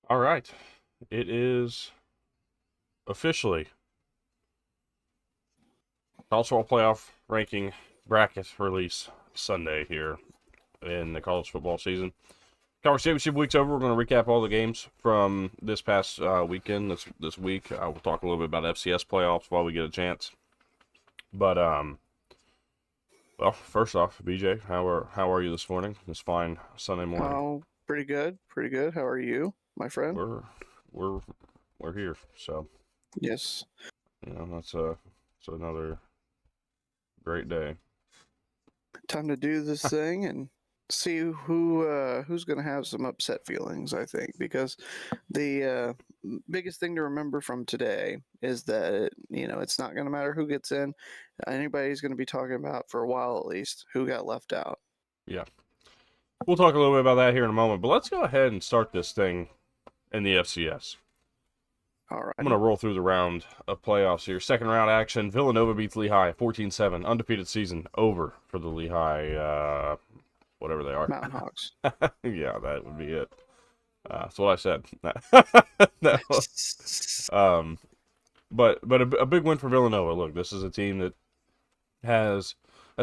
All right. It is officially college football playoff ranking bracket release Sunday here in the college football season. College championship week's over. We're going to recap all the games from this past weekend, this week. We'll talk a little bit about FCS playoffs while we get a chance. But well, first off, BJ, how are you this morning? This fine Sunday morning. Oh, pretty good, pretty good. How are you, my friend? We're we're we're here, so Yes. that's another great day. Time to do this thing and see who's going to have some upset feelings, I think, because the biggest thing to remember from today is that it's not going to matter who gets in. Anybody's going to be talking about for a while at least who got left out. Yeah. We'll talk a little bit about that here in a moment, but let's go ahead and start this thing in the FCS. I'm going to Alrighty. roll through the round of playoffs here. Second round action. Villanova beats Lehigh 14-7. Undefeated season over for the Lehigh, whatever they are. Mountain Hawks. Yeah, that would be it. That's what I said. No. Um, but a big win for Villanova. Look, this is a team that has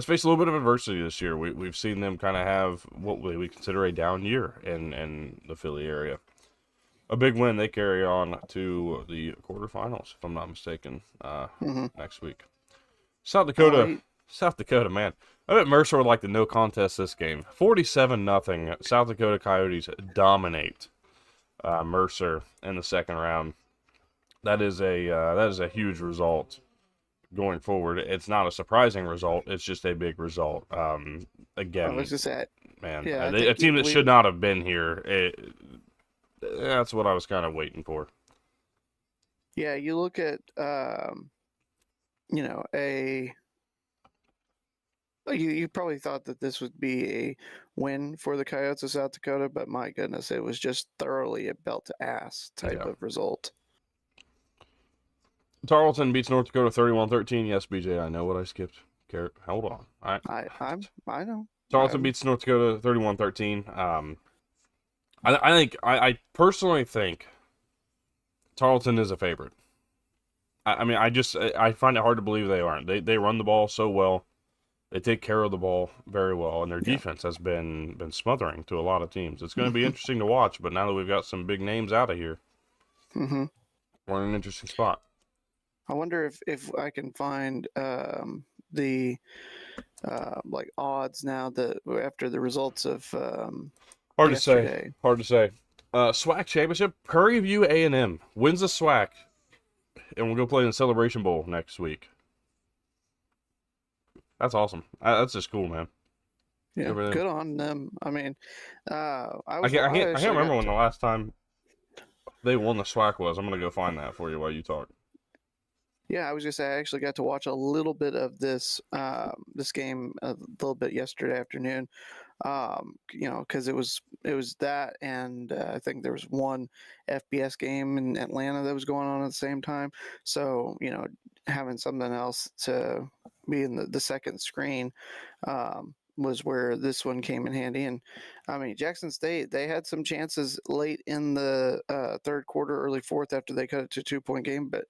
faced a little bit of adversity this year. We've seen them kind of have what we consider a down year in the Philly area. A big win. They carry on to the quarterfinals, if I'm not mistaken, hmm next week. South Oh, Dakota, South Dakota, man. I bet Mercer would like to no contest this game. 47-0. South Dakota Coyotes dominate Mercer in the second round. That is a huge result going forward. It's not a surprising result. It's just a big result. I Again, was just at man, yeah. I a think team that should not have been here. That's what I was kind of waiting for. yeah. You look at a you probably thought that this would be a win for the Coyotes of South Dakota, but my goodness, it was just thoroughly a belt to ass type Yeah. of result. Tarleton beats North Dakota 31-13. Yes, BJ, I know what I skipped. Hold on. I know. Tarleton I'm beats North Dakota 31-13. I personally think Tarleton is a favorite. I mean, I find it hard to believe they aren't. They run the ball so well. They take care of the ball very well, and their yeah. defense has been smothering to a lot of teams. It's going to be interesting to watch, but now that we've got some big names out of here, hmm we're in an interesting spot. I wonder if I can find the like odds now that after the results of Hard to say. yesterday. Hard to say. SWAC championship. Prairie View A&M wins the SWAC, and we'll go play in the Celebration Bowl next week. That's awesome. That's just cool, man. Yeah, Good for them. good on them. I mean, I I can't actually remember got when to the last time they won the SWAC was. I'm gonna go find that for you while you talk. Yeah, I was just say I actually got to watch a little bit of this game a little bit yesterday afternoon. Because it was that, and I think there was one FBS game in Atlanta that was going on at the same time. So having something else to be in the second screen was where this one came in handy. And I mean, Jackson State, they had some chances late in the third quarter, early fourth after they cut it to a 2-point game, but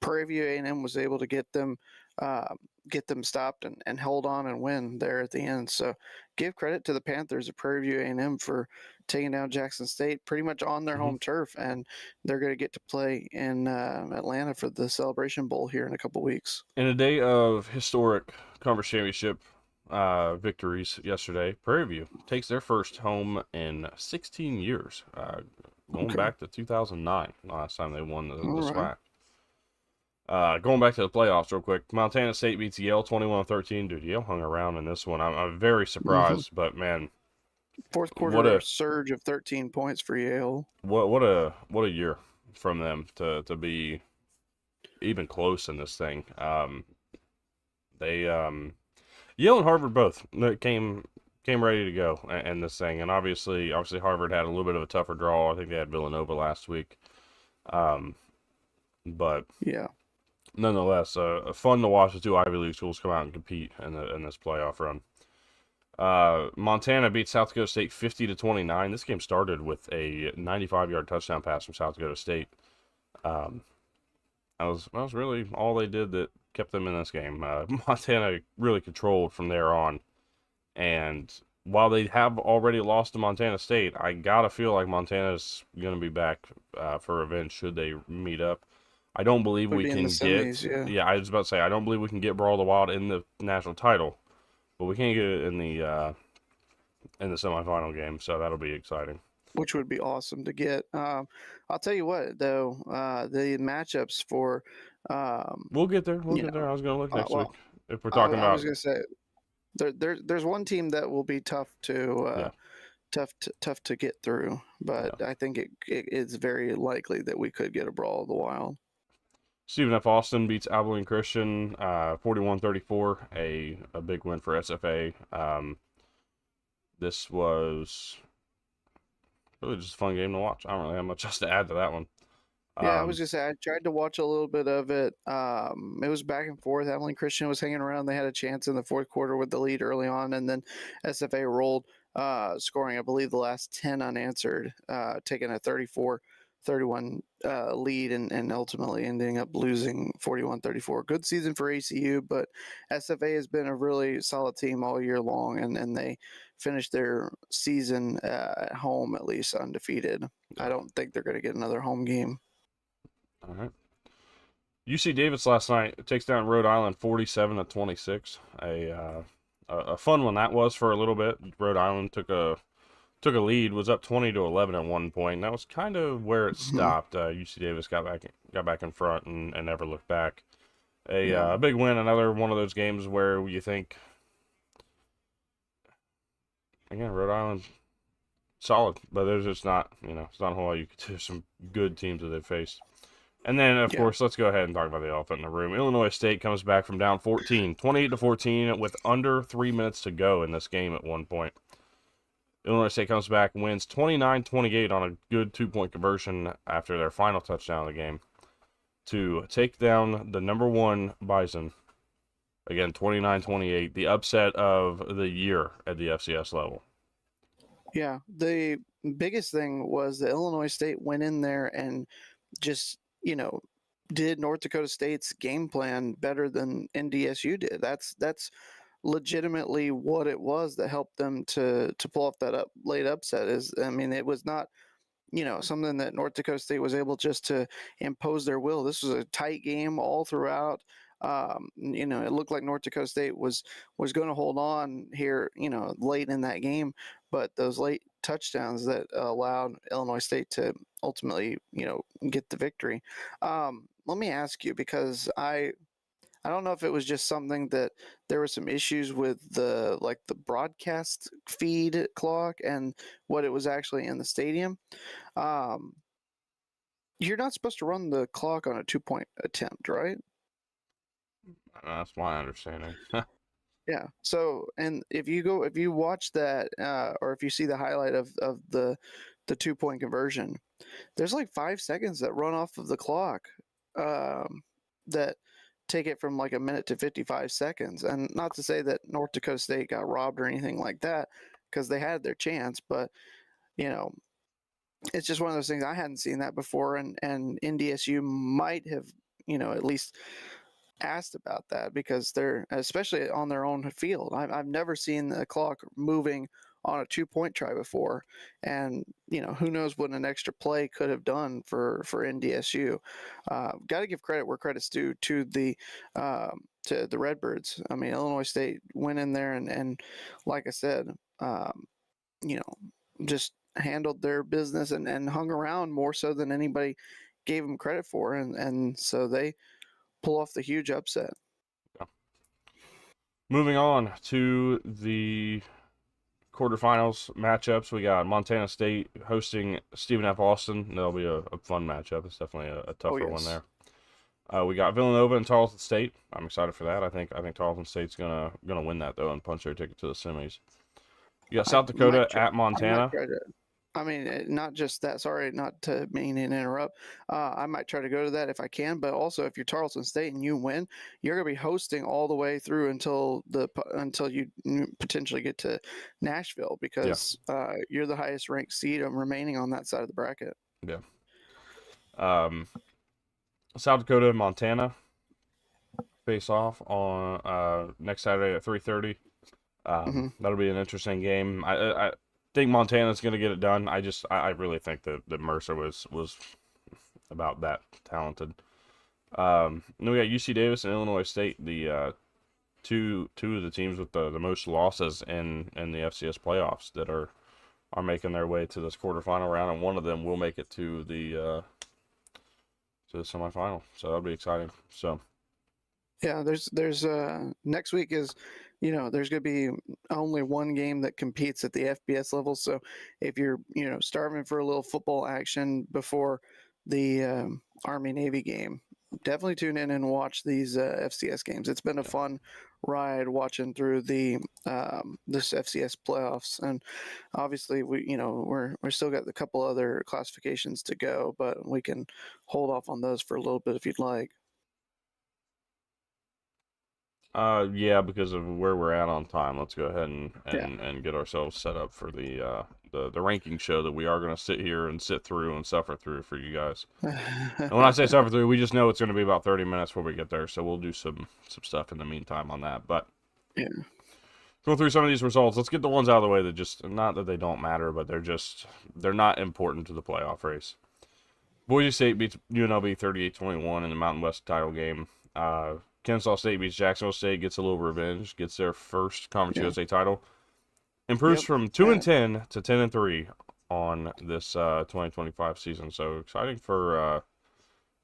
Prairie View A&M was able to uh, get them stopped and hold on and win there at the end. So give credit to the Panthers of Prairie View A&M for taking down Jackson State pretty much on their Hmm. home turf, and they're going to get to play in Atlanta for the Celebration Bowl here in a couple weeks. In a day of historic conference championship victories yesterday, Prairie View takes their first home in 16 years, going Okay, back to 2009, last time they won the all right. SWAC. Going back to the playoffs real quick, Montana State beats Yale 21-13. Dude, Yale hung around in this one. I'm very Mm-hmm. surprised, but man, Fourth what quarter a surge of 13 points for Yale. what a year from them to be even close in this thing. They Yale and Harvard both came ready to go in this thing, and obviously Harvard had a little bit of a tougher draw. I think they had Villanova last week, um, but Yeah. nonetheless, fun to watch the two Ivy League schools come out and compete in this playoff run. Montana beat South Dakota State 50-29. This game started with a 95-yard touchdown pass from South Dakota State. Um, that was really all they did that kept them in this game. Montana really controlled from there on, and while they have already lost to Montana State, I gotta feel like Montana's gonna be back for revenge should they meet up. I don't believe Would we be in the can semis, get. yeah. Yeah, I was about to say I don't believe we can get Brawl of the Wild in the national title, but we can get it in the semifinal game, so that'll be exciting. Which would be awesome to get. I'll tell you what, though, the matchups for, um, We'll get there. We'll you get there. know, I was gonna look next week well, if we're I, talking I was about. gonna say there's one team that will be Yeah, tough to get through, yeah. but I think it is very likely that we could get a Brawl of the Wild. Stephen F. Austin beats Abilene Christian 41-34, a big win for SFA. This was really just a fun game to watch. I don't really have much else to add to that one. Yeah, I was just I tried to watch a little bit of it. It was back and forth. Abilene Christian was hanging around. They had a chance in the fourth quarter with the lead early on, and then SFA rolled, scoring, I believe, the last 10 unanswered, taking a 34-31 lead and ultimately ending up losing 41-34. Good season for ACU, but SFA has been a really solid team all year long, and they finished their season at home at least undefeated. Yeah. I don't think they're going to get another home game. All right. UC Davis last night takes down Rhode Island 47-26. A fun one that was for a little bit. Rhode Island took a lead, was up 20-11 at one point. And that was kind of where it Mhm. stopped. UC Davis got back in front and never looked back. Yeah. A big win, another one of those games where you think, again, Rhode Island solid, but there's just not, it's not a whole lot you could do. Some good teams that they've faced. And then, of Yeah. course, let's go ahead and talk about the elephant in the room. Illinois State comes back from down 14, 28-14, with under 3 minutes to go in this game at one point. Illinois State comes back, wins 29-28 on a good 2-point conversion after their final touchdown of the game to take down the number 1 Bison. Again, 29-28, the upset of the year at the FCS level. Yeah. The biggest thing was that Illinois State went in there and just, did North Dakota State's game plan better than NDSU did. That's legitimately what it was that helped them to pull off that late upset. It was not something that North Dakota State was able just to impose their will. This was a tight game all throughout. It looked like North Dakota State was going to hold on here, late in that game, but those late touchdowns that allowed Illinois State to ultimately, get the victory. Let me ask you, because I don't know if it was just something that there were some issues with the broadcast feed clock and what it was actually in the stadium. Um, you're not supposed to run the clock on a 2-point attempt, right? That's my understanding. Yeah. So, and if you watch that, or if you see the highlight of the 2-point conversion, there's like 5 seconds that run off of the clock, that take it from like a minute to 55 seconds. And not to say that North Dakota State got robbed or anything like that, because they had their chance, but you know, it's just one of those things. I hadn't seen that before, and NDSU might have, at least asked about that, because they're, especially on their own field. I've never seen the clock moving on a 2-point try before, and who knows what an extra play could have done for NDSU. Got to give credit where credit's due to the Redbirds. I mean, Illinois State went in there and like I said, you know, just handled their business and hung around more so than anybody gave them credit for, and so they pull off the huge upset. Yeah. Moving on to the quarterfinals matchups, we got Montana State hosting Stephen F. Austin. That'll be a fun matchup. It's definitely a tougher one there. We got Villanova and Tarleton State. I'm excited for that. I think Tarleton State's gonna win that though and punch their ticket to the semis. You got South Dakota at Montana. I mean, not just that. Sorry, not to mean and interrupt. I might try to go to that if I can, but also if you're Tarleton State and you win, you're going to be hosting all the way through until you potentially get to Nashville Yeah, because you're the highest ranked seed remaining on that side of the bracket. yeah. Um, South Dakota and Montana face off on next Saturday at 3:30. That'll be an interesting game. I think Montana's going to get it done. I really think that Mercer was about that talented. Then we got UC Davis and Illinois State, the two of the teams with the most losses in the FCS playoffs that are making their way to this quarterfinal round, and one of them will make it to the semifinal. So that'll be exciting. So Yeah, there's next week is, there's going to be only one game that competes at the FBS level. So if you're, starving for a little football action before the Army Navy game, definitely tune in and watch these FCS games. It's been a fun ride watching through the this FCS playoffs, and obviously we're still got a couple other classifications to go, but we can hold off on those for a little bit if you'd like. yeah, because of where we're at on time, let's go ahead and Yeah. and get ourselves set up for the ranking show that we are going to sit here and sit through and suffer through for you guys. And when I say suffer through, we just know it's going to be about 30 minutes before we get there, so we'll do some stuff in the meantime on that. But Yeah. going through some of these results, let's get the ones out of the way that just, not that they don't matter, but they're not important to the playoff race. Boise State beats UNLV 38-21 in the Mountain West title game. Kennesaw State beats Jacksonville State, gets a little revenge, gets their first Conference Yeah. USA title. Improves Yep. from 2-10 to 10-3 on this 2025 season. So exciting for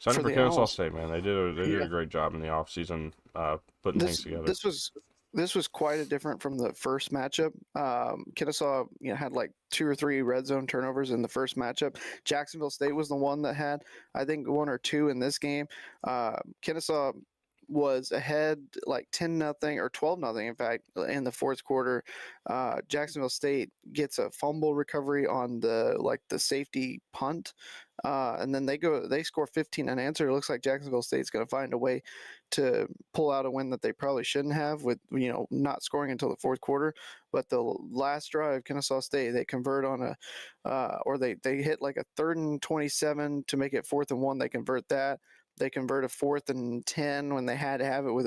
For the Kennesaw Owls. State, man. They did a great job in the offseason putting things together. This was quite a different from the first matchup. Kennesaw, had like 2 or 3 red zone turnovers in the first matchup. Jacksonville State was the one that had, I think, 1 or 2 in this game. Kennesaw was ahead like 10-0 or 12-0, in fact, in the fourth quarter. Jacksonville State gets a fumble recovery on the safety punt, and then they score 15 unanswered. It looks like Jacksonville State's going to find a way to pull out a win that they probably shouldn't have, with not scoring until the fourth quarter. But the last drive, Kennesaw State, they convert on they hit like a 3rd and 27 to make it 4th and 1. They convert that. They convert a 4th and 10 when they had to have it with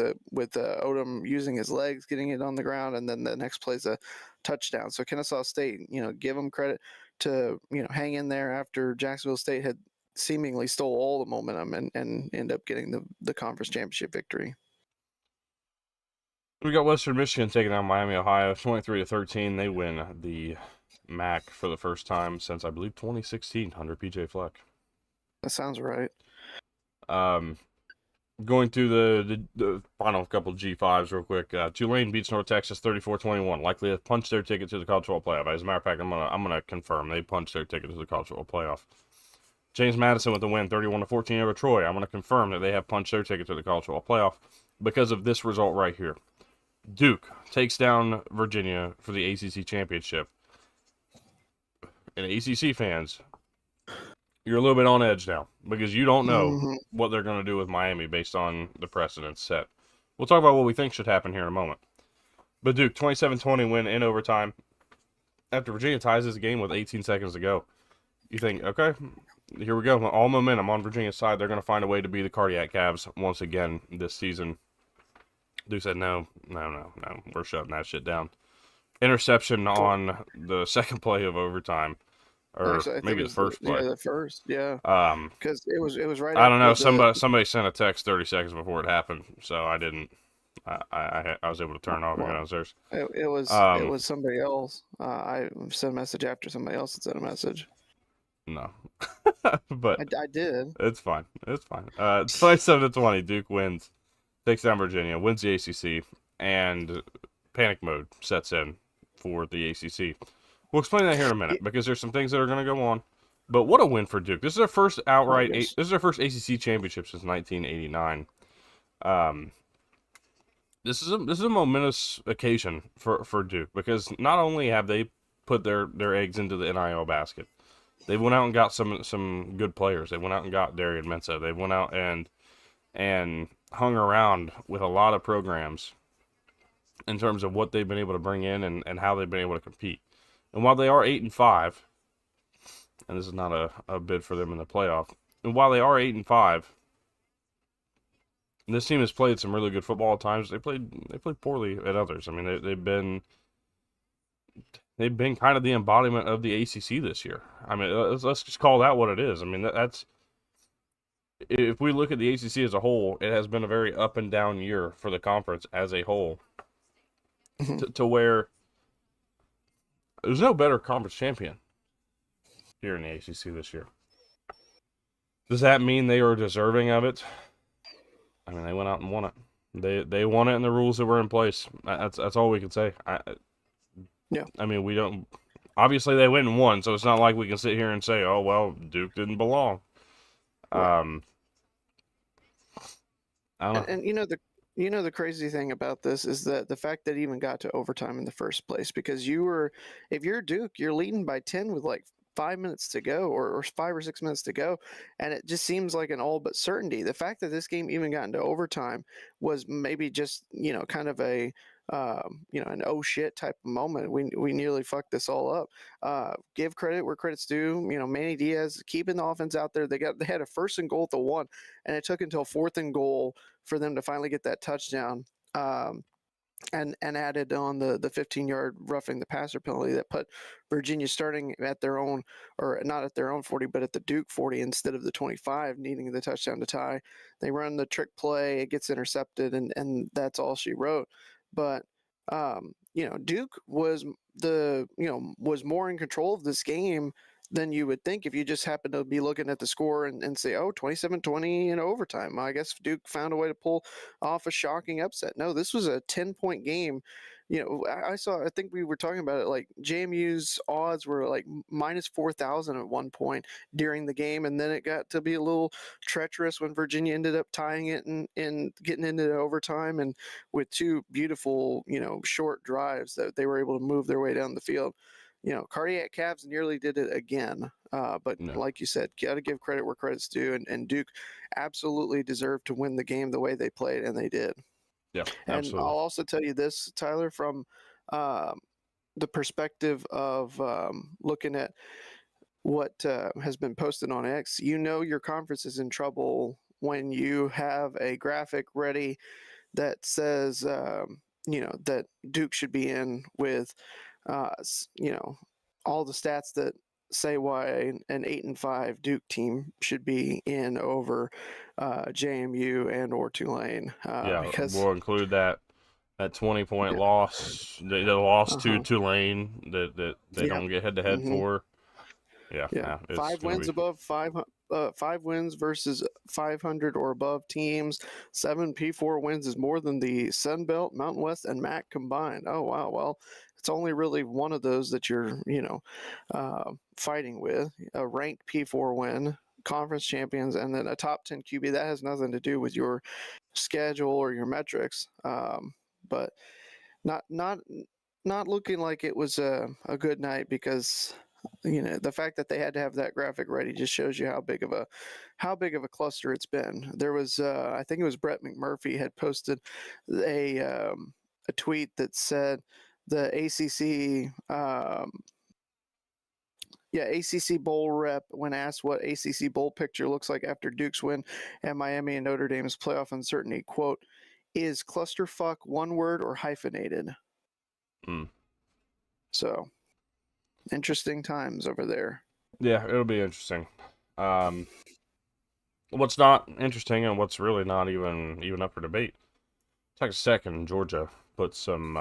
Odom using his legs, getting it on the ground, and then the next play's a touchdown. So Kennesaw State, give them credit to hang in there after Jacksonville State had seemingly stole all the momentum and end up getting the conference championship victory. We got Western Michigan taking on Miami, Ohio, 23-13. They win the MAC for the first time since, I believe, 2016 under PJ Fleck. That sounds right. Going through the final couple G5s real quick. Tulane beats North Texas 34-21. Likely to punch their ticket to the college football playoff. As a matter of fact, I'm gonna confirm they punched their ticket to the college football playoff. James Madison with the win, 31-14 over Troy. I'm gonna confirm that they have punched their ticket to the college football playoff because of this result right here. Duke takes down Virginia for the ACC championship. And ACC fans, you're a little bit on edge now because you don't know what they're going to do with Miami based on the precedents set. We'll talk about what we think should happen here in a moment. But Duke, 27-20 win in overtime after Virginia ties this game with 18 seconds to go. You think, okay, here we go. All momentum on Virginia's side. They're going to find a way to be the Cardiac Cavs once again this season. Duke said, no, we're shutting that shit down. Interception on the second play of overtime. Or Actually, maybe the first play. Yeah, the first. Yeah. Because it was right. I don't know. Somebody sent a text 30 seconds before it happened, so I didn't. I was able to turn it off and go downstairs. It was somebody else. I sent a message after somebody else had sent a message. No, but I did. It's fine. It's fine. 27-20, Duke wins, takes down Virginia, wins the ACC, and panic mode sets in for the ACC. We'll explain that here in a minute because there's some things that are going to go on. But what a win for Duke! This is their first outright. This is their first ACC championship since 1989. This is a momentous occasion for Duke because not only have they put their eggs into the NIL basket. They went out and got some good players. They went out and got Darian Mensah. They went out and hung around with a lot of programs in terms of what they've been able to bring in and how they've been able to compete. And while they are 8-5, and this is not a bid for them in the playoff, and while they are 8-5, this team has played some really good football at times. They played poorly at others. I mean, they've been kind of the embodiment of the ACC this year. I mean, let's just call that what it is. I mean, that's if we look at the ACC as a whole, it has been a very up and down year for the conference as a whole, to where there's no better conference champion here in the ACC this year. Does that mean they are deserving of it? I mean, they went out and won it. They won it in the rules that were in place. That's all we can say. Yeah. I mean, we don't. Obviously, they went and won, so it's not like we can sit here and say, "Oh well, Duke didn't belong." Right. I don't know. And the crazy thing about this is that the fact that it even got to overtime in the first place, because if you're Duke, you're leading by 10 with like 5 minutes to go, or 5 or 6 minutes to go, and it just seems like an all but certainty. The fact that this game even got into overtime was maybe just kind of a an oh shit type of moment. We nearly fucked this all up. Give credit where credit's due. Manny Diaz keeping the offense out there. They had a 1st and goal at the 1, and it took until 4th and goal for them to finally get that touchdown. And added on the 15-yard roughing the passer penalty that put Virginia starting at their own, or not at their own 40, but at the Duke 40 instead of the 25, needing the touchdown to tie. They run the trick play, it gets intercepted, and that's all she wrote. But Duke was was more in control of this game than you would think if you just happen to be looking at the score and say, oh, 27-20 in overtime. I guess Duke found a way to pull off a shocking upset. No, this was a 10-point game. I think we were talking about it, like JMU's odds were like minus 4,000 at one point during the game, and then it got to be a little treacherous when Virginia ended up tying it and getting into overtime, and with 2 beautiful, short drives that they were able to move their way down the field. Cardiac Cavs nearly did it again. But No. like you said, got to give credit where credit's due, and Duke absolutely deserved to win the game the way they played, and they did. Yeah, And absolutely. I'll also tell you this, Tyler, from the perspective of looking at what has been posted on X, your conference is in trouble when you have a graphic ready that says, that Duke should be in with, all the stats that say why an 8-5 Duke team should be in over JMU and or Tulane. Because we'll include that 20-point loss. They lost to Tulane that they don't get head to head for. Yeah, 5 wins above 5 wins versus 500 or above teams. 7 P4 wins is more than the Sun Belt, Mountain West, and MAC combined. Oh wow! Well, it's only really one of those that you're fighting with. A ranked P4 win, conference champions, and then a top 10 QB. That has nothing to do with your schedule or your metrics. But not looking like it was a good night, because the fact that they had to have that graphic ready just shows you how big of a cluster it's been. There was I think it was Brett McMurphy had posted a tweet that said the ACC ACC bowl rep, when asked what ACC bowl picture looks like after Duke's win and Miami and Notre Dame's playoff uncertainty, quote, is clusterfuck one word or hyphenated? So interesting times over there. Yeah, it'll be interesting. What's not interesting, and what's really not even up for debate, Texas Tech and Georgia put some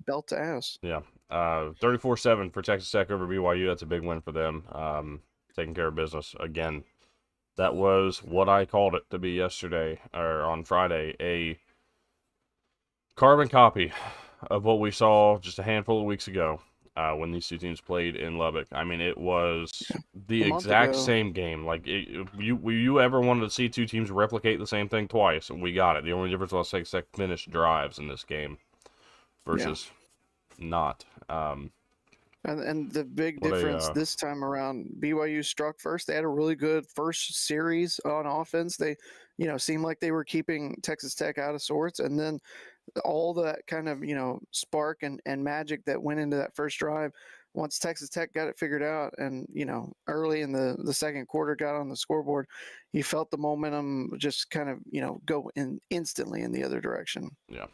belt to ass. Yeah, 34-7 for Texas Tech over BYU. That's a big win for them. Taking care of business again. That was what I called it to be yesterday, or on Friday, a carbon copy of what we saw just a handful of weeks ago when these 2 teams played in Lubbock. I mean, it was the exact same game. Like, you ever wanted to see 2 teams replicate the same thing twice? We got it. The only difference was Texas Tech finished drives in this game versus not. And the big What difference a this time around, BYU struck first. They had a really good first series on offense. They, seemed like they were keeping Texas Tech out of sorts. And then all that kind of, spark and magic that went into that first drive, once Texas Tech got it figured out and, early in the second quarter got on the scoreboard, you felt the momentum just kind of, go in instantly in the other direction. yeah.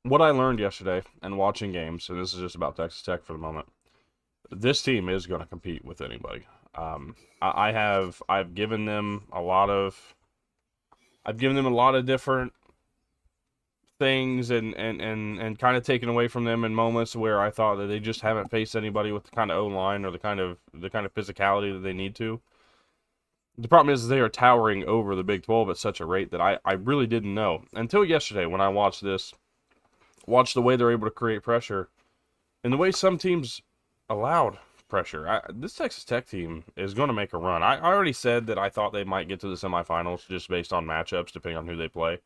What I learned yesterday and watching games, and this is just about Texas Tech for the moment, this team is going to compete with anybody. I've given them a lot of different things and kind of taken away from them in moments where I thought that they just haven't faced anybody with the kind of O-line or the kind of physicality that they need to. The problem is they are towering over the Big 12 at such a rate that I really didn't know until yesterday when I watched the way they're able to create pressure and the way some teams allowed pressure. This Texas Tech team is going to make a run. I already said that I thought they might get to the semifinals just based on matchups, depending on who they play.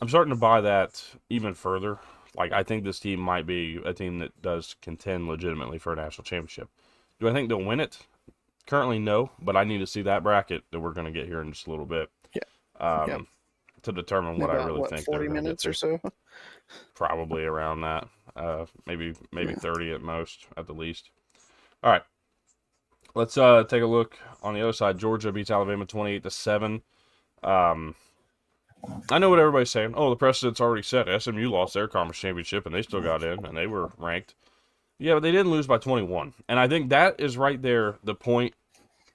I'm starting to buy that even further. Like, I think this team might be a team that does contend legitimately for a national championship. Do I think they'll win it? Currently, no, but I need to see that bracket that we're going to get here in just a little bit. Yeah. To determine what I really think 40 minutes or so. Probably around that. Maybe 30 at most, at the least. All right. Let's take a look on the other side. Georgia beats Alabama 28-7. I know what everybody's saying. Oh, the precedent's already set. SMU lost their conference championship, and they still got in, and they were ranked. Yeah, but they didn't lose by 21. And I think that is right there the point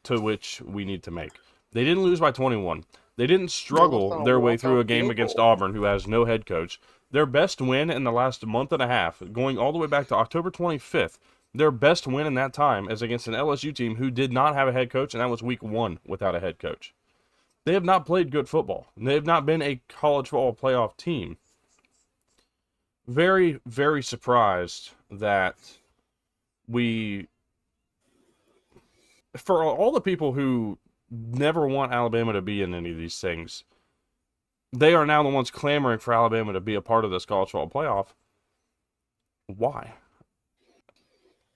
to which we need to make. They didn't lose by 21. They didn't struggle their way through a game against Auburn, who has no head coach. Their best win in the last month and a half, going all the way back to October 25th, their best win in that time is against an LSU team who did not have a head coach, and that was week 1 without a head coach. They have not played good football. They have not been a college football playoff team. Very, very surprised that for all the people who never want Alabama to be in any of these things, they are now the ones clamoring for Alabama to be a part of this college football playoff. Why?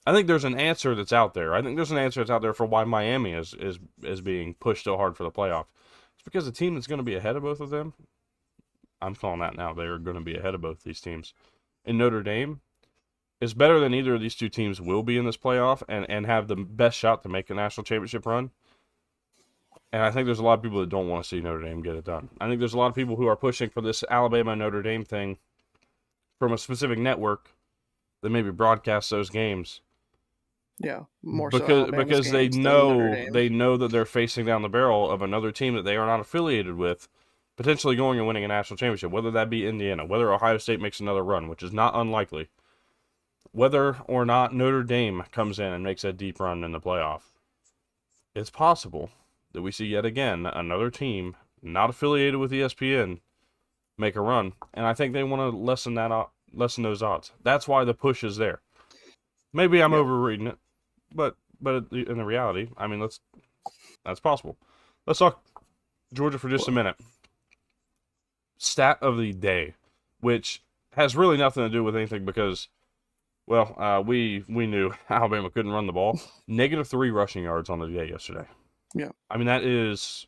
I think there's an answer that's out there. I think there's an answer that's out there for why Miami is being pushed so hard for the playoff. It's because the team that's going to be ahead of both of them, I'm calling that now, they're going to be ahead of both these teams, in Notre Dame, is better than either of these two teams will be in this playoff and have the best shot to make a national championship run. And I think there's a lot of people that don't want to see Notre Dame get it done. I think there's a lot of people who are pushing for this Alabama-Notre Dame thing from a specific network that maybe broadcasts those games. Yeah, more because they know that they're facing down the barrel of another team that they are not affiliated with, potentially going and winning a national championship, whether that be Indiana, whether Ohio State makes another run, which is not unlikely, whether or not Notre Dame comes in and makes a deep run in the playoff. It's possible that we see yet again another team not affiliated with ESPN make a run, and I think they want to lessen those odds. That's why the push is there. Maybe I'm overreading it, but in the reality, I mean, that's possible. Let's talk Georgia for just a minute. Stat of the day, which has really nothing to do with anything because, well, we knew Alabama couldn't run the ball. -3 rushing yards on the day yesterday. Yeah. I mean, that is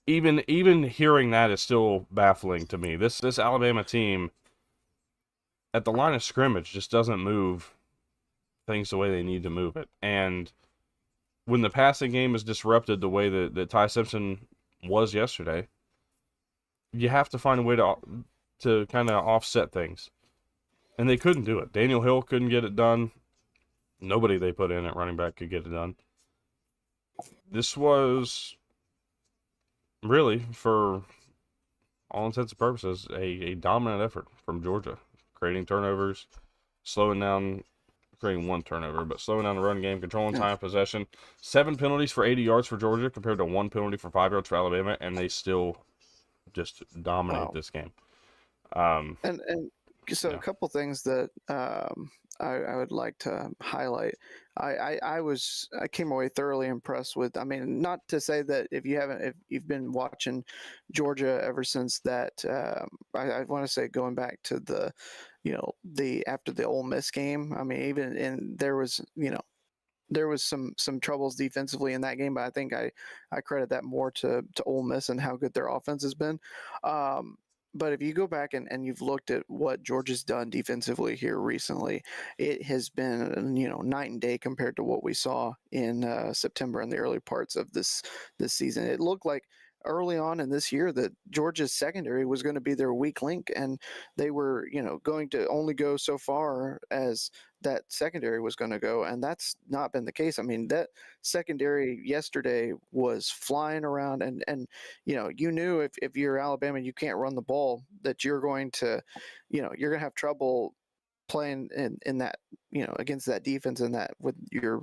even hearing that is still baffling to me. This Alabama team at the line of scrimmage just doesn't move things the way they need to move it. And when the passing game is disrupted the way that Ty Simpson was yesterday, you have to find a way to kind of offset things. And they couldn't do it. Daniel Hill couldn't get it done. Nobody they put in at running back could get it done. This was really, for all intents and purposes, a dominant effort from Georgia. Creating turnovers, creating one turnover, but slowing down the run game, controlling time of possession. 7 penalties for 80 yards for Georgia compared to 1 penalty for 5 yards for Alabama, and they still just dominate this game. And So a Yeah. couple things that I would like to highlight. I came away thoroughly impressed with. I mean, not to say that if you've been watching Georgia ever since that, I want to say going back to the after the Ole Miss game. I mean, even in there was some troubles defensively in that game, but I think I credit that more to Ole Miss and how good their offense has been. Um, but if you go back and you've looked at what Georgia's done defensively here recently, it has been night and day compared to what we saw in September and the early parts of this season. It looked like early on in this year that Georgia's secondary was going to be their weak link, and they were going to only go so far as that secondary was going to go, and that's not been the case. I mean, that secondary yesterday was flying around, and you knew if you're Alabama and you can't run the ball that you're going to have trouble playing in that against that defense, and that with your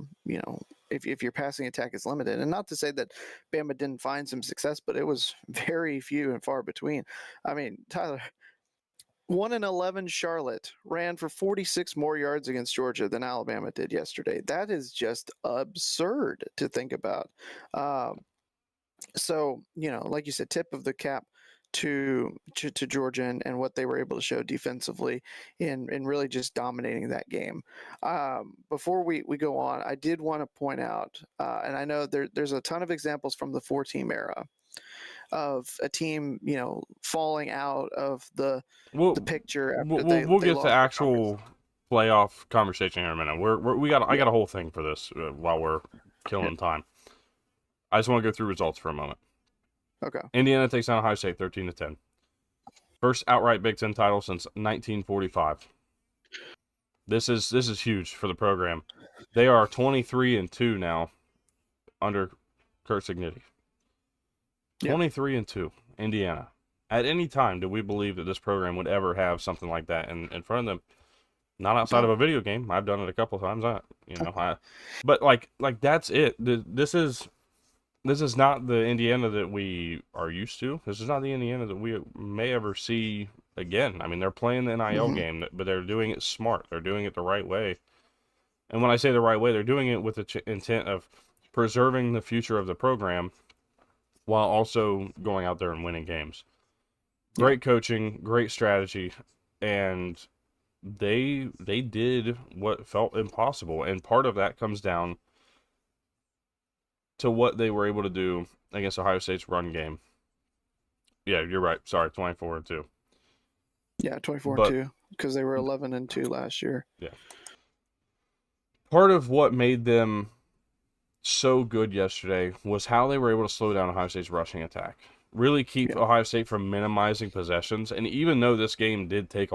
if your passing attack is limited. And not to say that Bama didn't find some success, but it was very few and far between. I mean, Tyler, 1-11 Charlotte ran for 46 more yards against Georgia than Alabama did yesterday. That is just absurd to think about. So, like you said, tip of the cap to Georgia and what they were able to show defensively in really just dominating that game. Before we go on, I did want to point out, and I know there's a ton of examples from the 4-team era of a team, falling out of the picture after We'll they get to lost the conference. actual playoff conversation here in a minute. I Yeah. got a whole thing for this while we're killing time. I just want to go through results for a moment. Okay. Indiana takes down Ohio State 13-10. First outright Big Ten title since 1945. This is huge for the program. They are 23-2 now under Kurt Cignetti. Yeah. 23-2, Indiana. At any time did we believe that this program would ever have something like that in front of them? Not outside of a video game. I've done it a couple of times. But like that's it. This is not the Indiana that we are used to. This is not the Indiana that we may ever see again. I mean, they're playing the NIL game, but they're doing it smart. They're doing it the right way. And when I say the right way, they're doing it with the intent of preserving the future of the program while also going out there and winning games. Great coaching, great strategy, and they did what felt impossible. And part of that comes down to what they were able to do against Ohio State's run game. Yeah, you're right. Sorry, 24-2. Yeah, 24-2, because they were 11-2 last year. Yeah. Part of what made them so good yesterday was how they were able to slow down Ohio State's rushing attack. Really keep Ohio State from minimizing possessions. And even though this game did take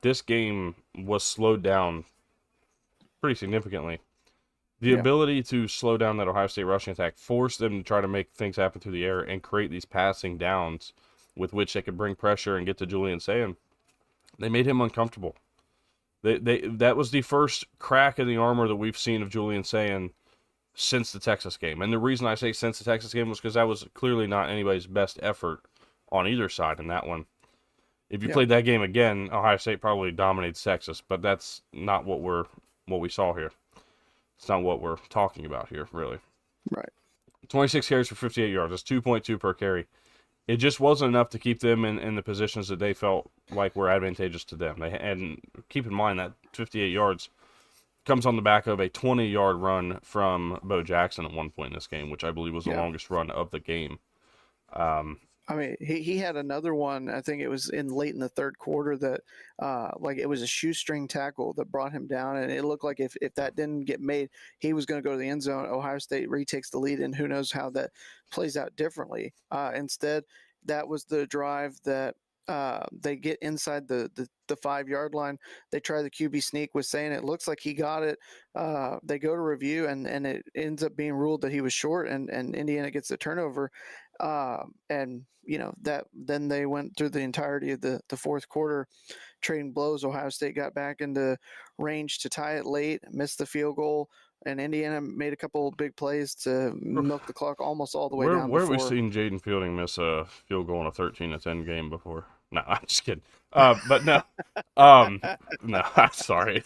this game was slowed down pretty significantly. The ability to slow down that Ohio State rushing attack forced them to try to make things happen through the air and create these passing downs with which they could bring pressure and get to Julian Sayin. They made him uncomfortable. That was the first crack in the armor that we've seen of Julian Sayin since the Texas game. And the reason I say since the Texas game was because that was clearly not anybody's best effort on either side in that one. If you played that game again, Ohio State probably dominates Texas, but that's not what we saw here. It's not what we're talking about here, really. Right. 26 carries for 58 yards. That's 2.2 per carry. It just wasn't enough to keep them in the positions that they felt like were advantageous to them. And keep in mind that 58 yards comes on the back of a 20-yard run from Bo Jackson at one point in this game, which I believe was the longest run of the game. I mean, he had another one. I think it was late in the third quarter that, it was a shoestring tackle that brought him down, and it looked like if that didn't get made, he was going to go to the end zone. Ohio State retakes the lead, and who knows how that plays out differently. Instead, that was the drive that they get inside the 5-yard line. They try the QB sneak with saying it looks like he got it. They go to review, and it ends up being ruled that he was short, and Indiana gets the turnover. And that then they went through the entirety of the fourth quarter trading blows. Ohio State got back into range to tie it late, missed the field goal, and Indiana made a couple of big plays to milk the clock almost all the way down. Where have we seen Jaden Fielding miss a field goal in a 13-10 game before? No, I'm just kidding. But no, no, sorry.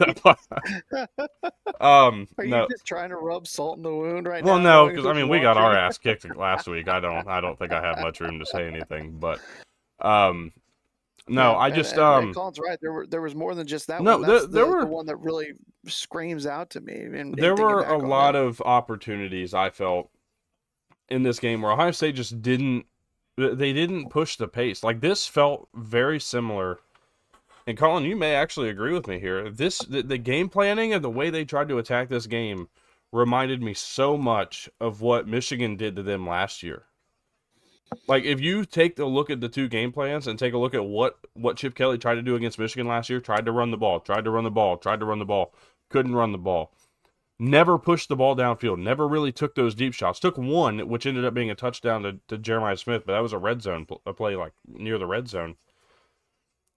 Are you No. just trying to rub salt in the wound right Well, now, no, knowing because I who's mean we got our watching? ass kicked last week. I don't think I have much room to say anything. But um, no, Yeah, I and, just and Colin's right. There was more than just that one. no, That's there the were one that really screams out to me in there thinking were a back on lot it. of opportunities I felt in this game where Ohio State just didn't push the pace. Like this felt very similar. And Colin, you may actually agree with me here. The game planning and the way they tried to attack this game reminded me so much of what Michigan did to them last year. Like if you take a look at the two game plans and take a look at what Chip Kelly tried to do against Michigan last year, tried to run the ball, tried to run the ball, tried to run the ball, couldn't run the ball. Never pushed the ball downfield. Never really took those deep shots. Took one, which ended up being a touchdown to Jeremiah Smith, but that was a red zone a play like near the red zone.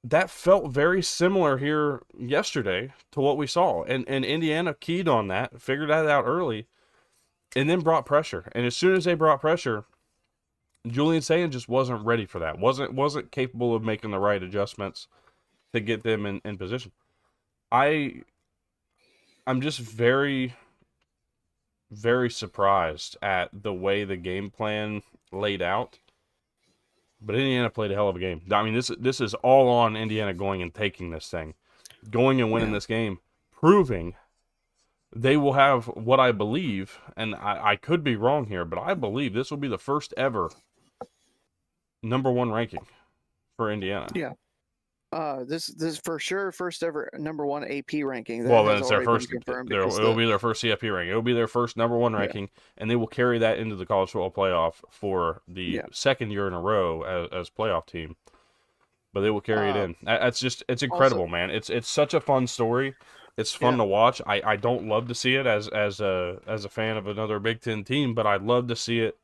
That felt very similar here yesterday to what we saw. And Indiana keyed on that, figured that out early, and then brought pressure. And as soon as they brought pressure, Julian Sayin just wasn't ready for that. Wasn't capable of making the right adjustments to get them in position. I'm just very, very surprised at the way the game plan laid out. But Indiana played a hell of a game. I mean, this is all on Indiana going and taking this thing, going and winning Yeah, this game, proving they will have what I believe, and I could be wrong here, but I believe this will be the first ever #1 ranking for Indiana. yeah. This for sure first ever #1 AP ranking that Well, then has it's their already been first. confirmed because It'll the be their first CFP ranking. It'll be their first #1 yeah ranking, and they will carry that into the college football playoff for the yeah second year in a row as playoff team. But they will carry it uh in. That's just it's also incredible, man. It's such a fun story. It's fun yeah to watch. I don't love to see it as a fan of another Big Ten team, but I'd love to see it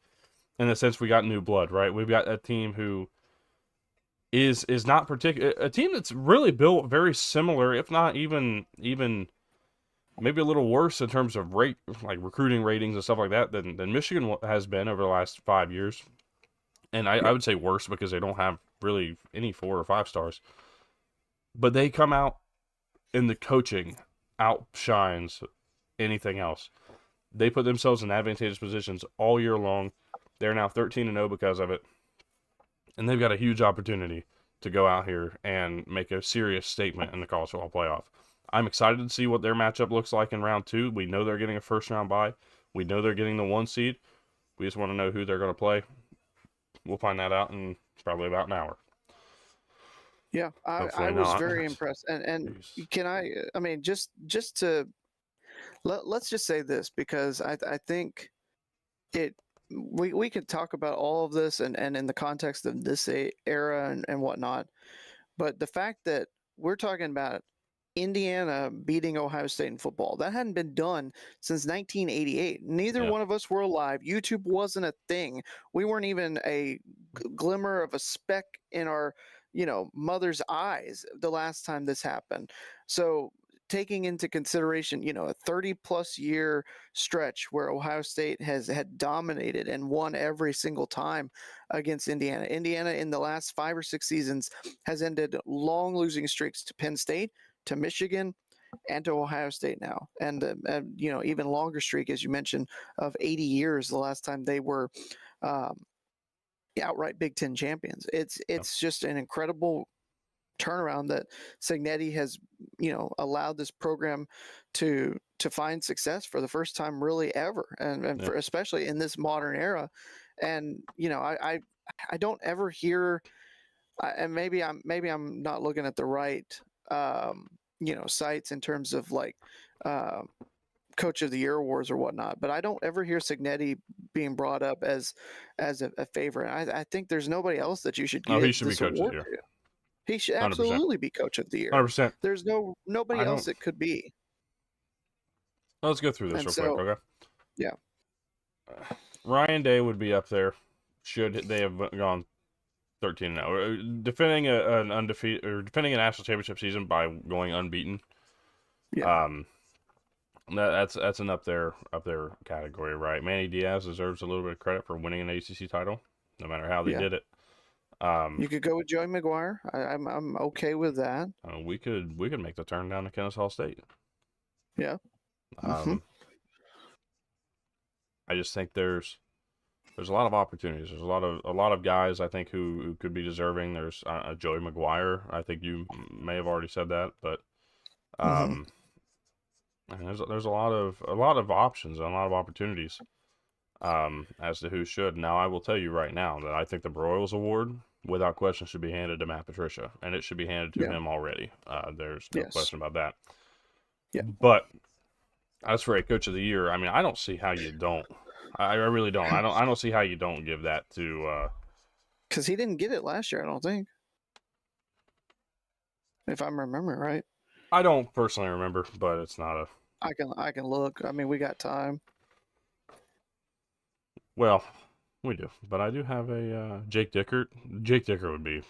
in the sense we got new blood, right? We've got a team who is not particular a team that's really built very similar, if not even maybe a little worse in terms of rate like recruiting ratings and stuff like that than Michigan has been over the last 5 years. And I yeah would say worse because they don't have really any 4 or 5 stars. But they come out and the coaching outshines anything else. They put themselves in advantageous positions all year long. They're now 13-0 because of it. And they've got a huge opportunity to go out here and make a serious statement in the college football playoff. I'm excited to see what their matchup looks like in round 2. We know they're getting a first round bye. We know they're getting the 1 seed. We just want to know who they're going to play. We'll find that out in probably about an hour. yeah. I Hopefully was not. very impressed and Jeez. can I mean just to let's just say this because I think it we could talk about all of this and in the context of this era and whatnot, but the fact that we're talking about Indiana beating Ohio State in football, that hadn't been done since 1988. Neither Yeah. one of us were alive. YouTube wasn't a thing. We weren't even a glimmer of a speck in our mother's eyes the last time this happened. So taking into consideration, a 30 plus year stretch where Ohio State had dominated and won every single time against Indiana. Indiana in the last 5 or 6 seasons has ended long losing streaks to Penn State, to Michigan, and to Ohio State now, and even longer streak as you mentioned of 80 years the last time they were um, outright Big Ten champions. It's just an incredible turnaround that Cignetti has allowed this program to find success for the first time really ever, and Yeah. especially in this modern era. And I don't ever hear, and maybe I'm not looking at the right sites in terms of like uh, coach of the year awards or whatnot, but I don't ever hear Cignetti being brought up as a favorite. I think there's nobody else that you should Oh, he give should be this coach of the award year. to. He should 100%. absolutely be coach of the year. 100%. There's nobody I else don't. it could be. Let's go through this And real quick, so, okay? yeah, Ryan Day would be up there. Should they have gone 13-0, defending an undefeated or defending a national championship season by going unbeaten? yeah, Um, that's an up there category, right? Manny Diaz deserves a little bit of credit for winning an ACC title, no matter how they yeah, did it. You could go with Joey McGuire. I'm okay with that. We could make the turn down to Kennesaw State. Yeah. I just think there's a lot of opportunities. There's a lot of guys I think who could be deserving. There's Joey McGuire. I think you may have already said that, but and there's a lot of options and a lot of opportunities as to who should. Now I will tell you right now that I think the Broyles Award, without question, should be handed to Matt Patricia, and it should be handed to him already. There's no question about that. Yeah. But as for a Coach of the Year, I mean, I don't see how you don't. I really don't. I don't see how you don't give that to. Because he didn't get it last year, I don't think. If I'm remembering right. I don't personally remember, but it's not a. I can look. I mean, we got time. Well, we do, but I do have a Jake Dickert. Jake Dickert would be.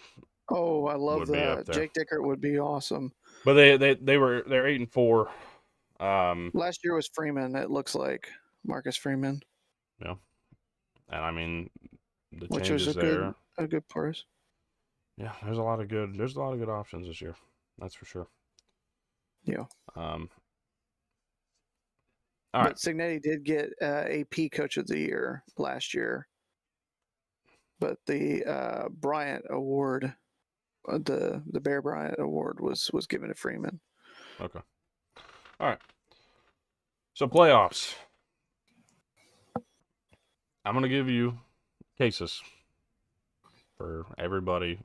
Oh, I love that. Jake Dickert would be awesome. But they're 8-4. Last year was Freeman. It looks like Marcus Freeman. Yeah, and I mean the which changes was there. A good purse. Yeah, there's a lot of good options this year. That's for sure. Yeah. All but right. Signetti did get AP Coach of the Year last year, but the Bryant Award, the Bear Bryant Award was given to Freeman. Okay. All right. So playoffs. I'm gonna give you cases for everybody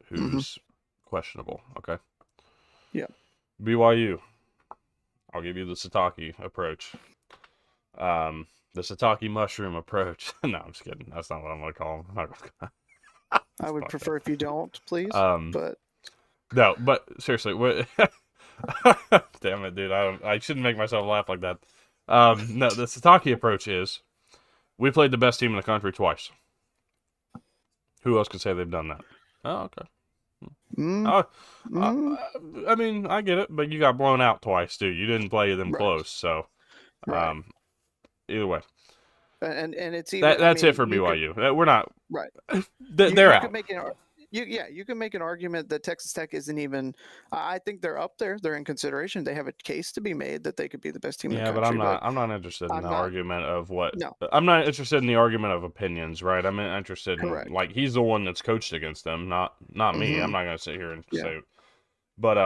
who's questionable. Okay. Yeah. BYU. I'll give you the Satake approach. The Satake mushroom approach. No, I'm just kidding. That's not what I'm going to call them. I would prefer if you don't, please. But no, but seriously, what? Damn it, dude! I shouldn't make myself laugh like that. No, the Satake approach is we played the best team in the country twice. Who else could say they've done that? Oh, okay. I mean, I get it, but you got blown out twice, too. You didn't play them close, so either way. And it's even that's it for BYU. We're not right. They're out. You can make an argument that Texas Tech isn't even. I think they're up there. They're in consideration. They have a case to be made that they could be the best team in the country. Yeah, but I'm not interested in the argument of what. No. I'm not interested in the argument of opinions, right? I'm interested in like he's the one that's coached against them, not me. I'm not going to sit here and say. But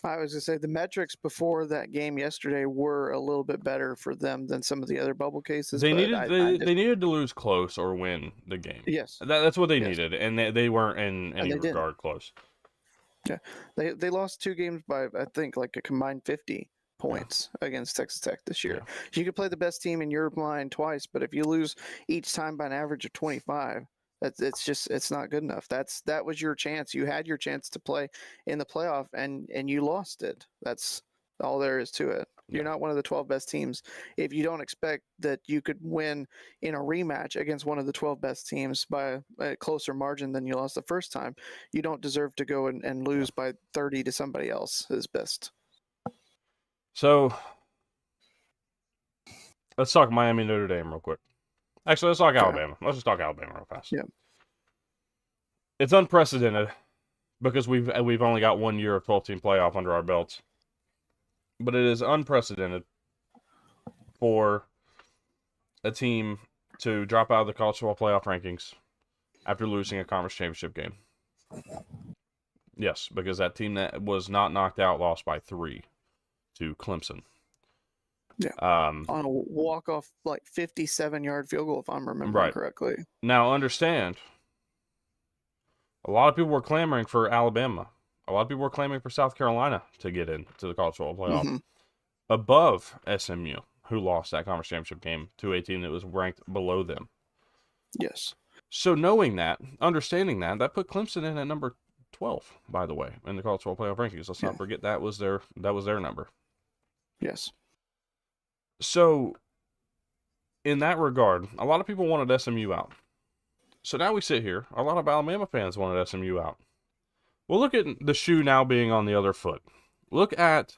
I was going to say the metrics before that game yesterday were a little bit better for them than some of the other bubble cases. They needed to lose close or win the game. Yes, that's what they needed, and they weren't in any regard close. Yeah, they lost 2 games by I think like a combined 50 points against Texas Tech this year. Yeah. You could play the best team in your line twice, but if you lose each time by an average of 25. It's not good enough. That was your chance. You had your chance to play in the playoff and you lost it. That's all there is to it. You're not one of the 12 best teams. If you don't expect that you could win in a rematch against one of the 12 best teams by a closer margin than you lost the first time, you don't deserve to go and lose by 30 to somebody else's best. So let's talk Miami Notre Dame real quick. Actually, let's talk Alabama. Let's just talk Alabama real fast. Yeah. It's unprecedented because we've only got 1 year of 12-team playoff under our belts. But it is unprecedented for a team to drop out of the college football playoff rankings after losing a conference championship game. Yes, because that team that was not knocked out lost by 3 to Clemson. Yeah. On a walk-off, like 57-yard field goal, if I'm remembering correctly. Now, understand, a lot of people were clamoring for Alabama. A lot of people were clamoring for South Carolina to get into the college football playoff above SMU, who lost that conference championship game to a team that was ranked below them. Yes. So knowing that, understanding that put Clemson in at number 12, by the way, in the college football playoff rankings. Let's not forget that was their number. Yes. So, in that regard, a lot of people wanted SMU out. So now we sit here, a lot of Alabama fans wanted SMU out. Well, look at the shoe now being on the other foot. Look at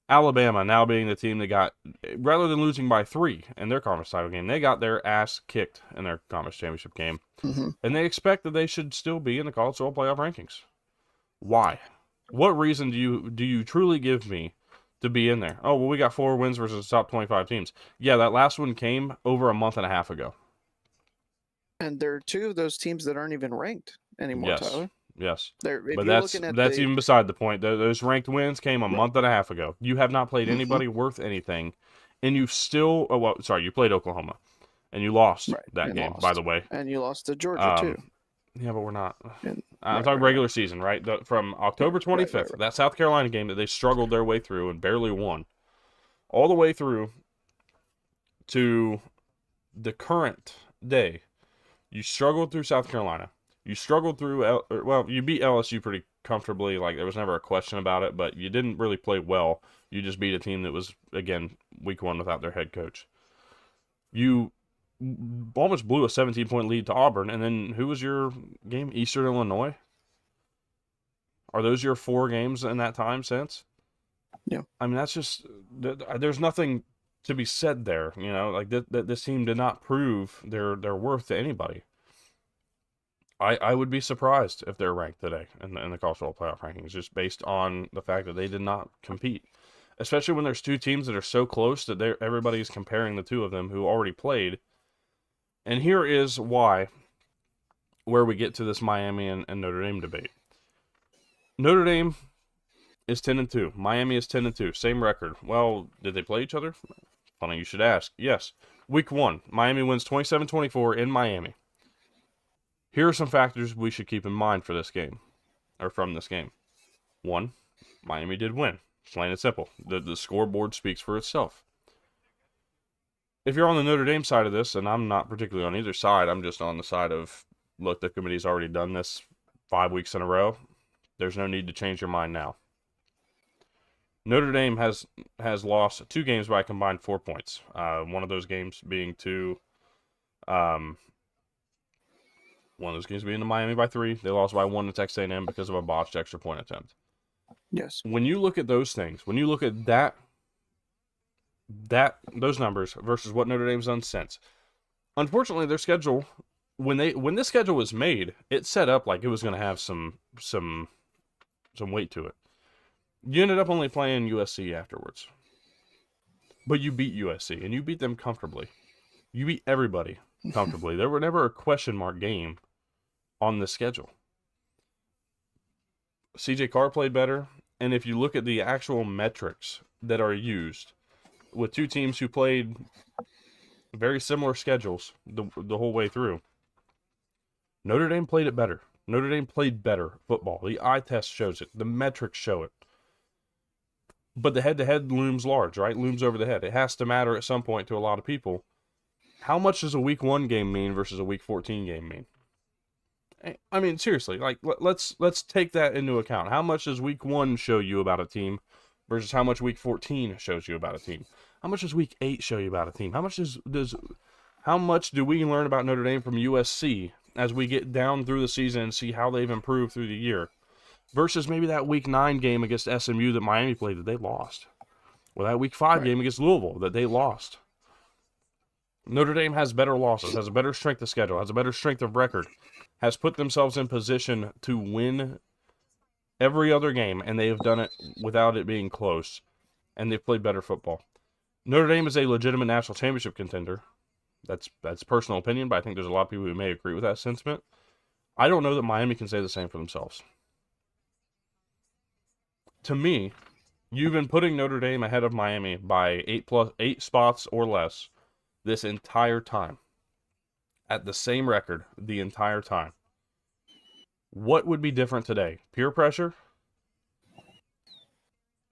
Alabama now being the team that got, rather than losing by 3 in their conference title game, they got their ass kicked in their conference championship game. Mm-hmm. And they expect that they should still be in the college football playoff rankings. Why? What reason do you truly give me to be in there? Oh, well, we got 4 wins versus the top 25 teams. Yeah, that last one came over a month and a half ago. And there are 2 of those teams that aren't even ranked anymore, Yes. Tyler. Yes. If But you're that's looking at even beside the point. Those ranked wins came a month and a half ago. You have not played anybody worth anything, and you've still you played Oklahoma, and you lost that game, by the way. And you lost to Georgia too. Yeah, but we're not. And, I'm talking regular season, right? From October 25th, that South Carolina game that they struggled their way through and barely won, all the way through to the current day. You struggled through South Carolina. You struggled through, you beat LSU pretty comfortably. Like, there was never a question about it, but you didn't really play well. You just beat a team that was, again, week 1 without their head coach. You almost blew a 17-point lead to Auburn, and then who was your game? Eastern Illinois? Are those your 4 games in that time since? Yeah. I mean, that's just, there's nothing to be said there, you know, like that this team did not prove their worth to anybody. I would be surprised if they're ranked today in the college football playoff rankings, just based on the fact that they did not compete. Especially when there's 2 teams that are so close that everybody's comparing the 2 of them who already played. And here is where we get to this Miami and Notre Dame debate. Notre Dame is 10-2. Miami is 10-2. Same record. Well, did they play each other? Funny you should ask. Yes. Week 1, Miami wins 27-24 in Miami. Here are some factors we should keep in mind for this game, or from this game. 1, Miami did win. Plain and simple. The scoreboard speaks for itself. If you're on the Notre Dame side of this, and I'm not particularly on either side, I'm just on the side of, look, the committee's already done this 5 weeks in a row. There's no need to change your mind now. Notre Dame has lost 2 games by a combined 4 points. One of those games being to the Miami by 3. They lost by 1 to Texas A&M because of a botched extra point attempt. Yes. When you look at those things, when you look at those numbers versus what Notre Dame's done since, unfortunately, their schedule, when this schedule was made, it set up like it was going to have some weight to it. You ended up only playing USC afterwards, but you beat USC and you beat them comfortably. You beat everybody comfortably. There were never a question mark game on the schedule. CJ Carr played better, and if you look at the actual metrics that are used with 2 teams who played very similar schedules the whole way through, Notre Dame played it better. Notre Dame played better football. The eye test shows it. The metrics show it. But the head-to-head looms large, right? Looms over the head. It has to matter at some point to a lot of people. How much does a week 1 game mean versus a week 14 game mean? I mean, seriously, like, let's take that into account. How much does week 1 show you about a team versus how much week 14 shows you about a team? How much does week 8 show you about a team? How much do we learn about Notre Dame from USC as we get down through the season and see how they've improved through the year versus maybe that week 9 game against SMU that Miami played that they lost, or that week 5 game against Louisville that they lost? Notre Dame has better losses, has a better strength of schedule, has a better strength of record, has put themselves in position to win every other game, and they have done it without it being close, and they've played better football. Notre Dame is a legitimate national championship contender. That's personal opinion, but I think there's a lot of people who may agree with that sentiment. I don't know that Miami can say the same for themselves. To me, you've been putting Notre Dame ahead of Miami by 8 spots or less this entire time, at the same record the entire time. What would be different today? Peer pressure?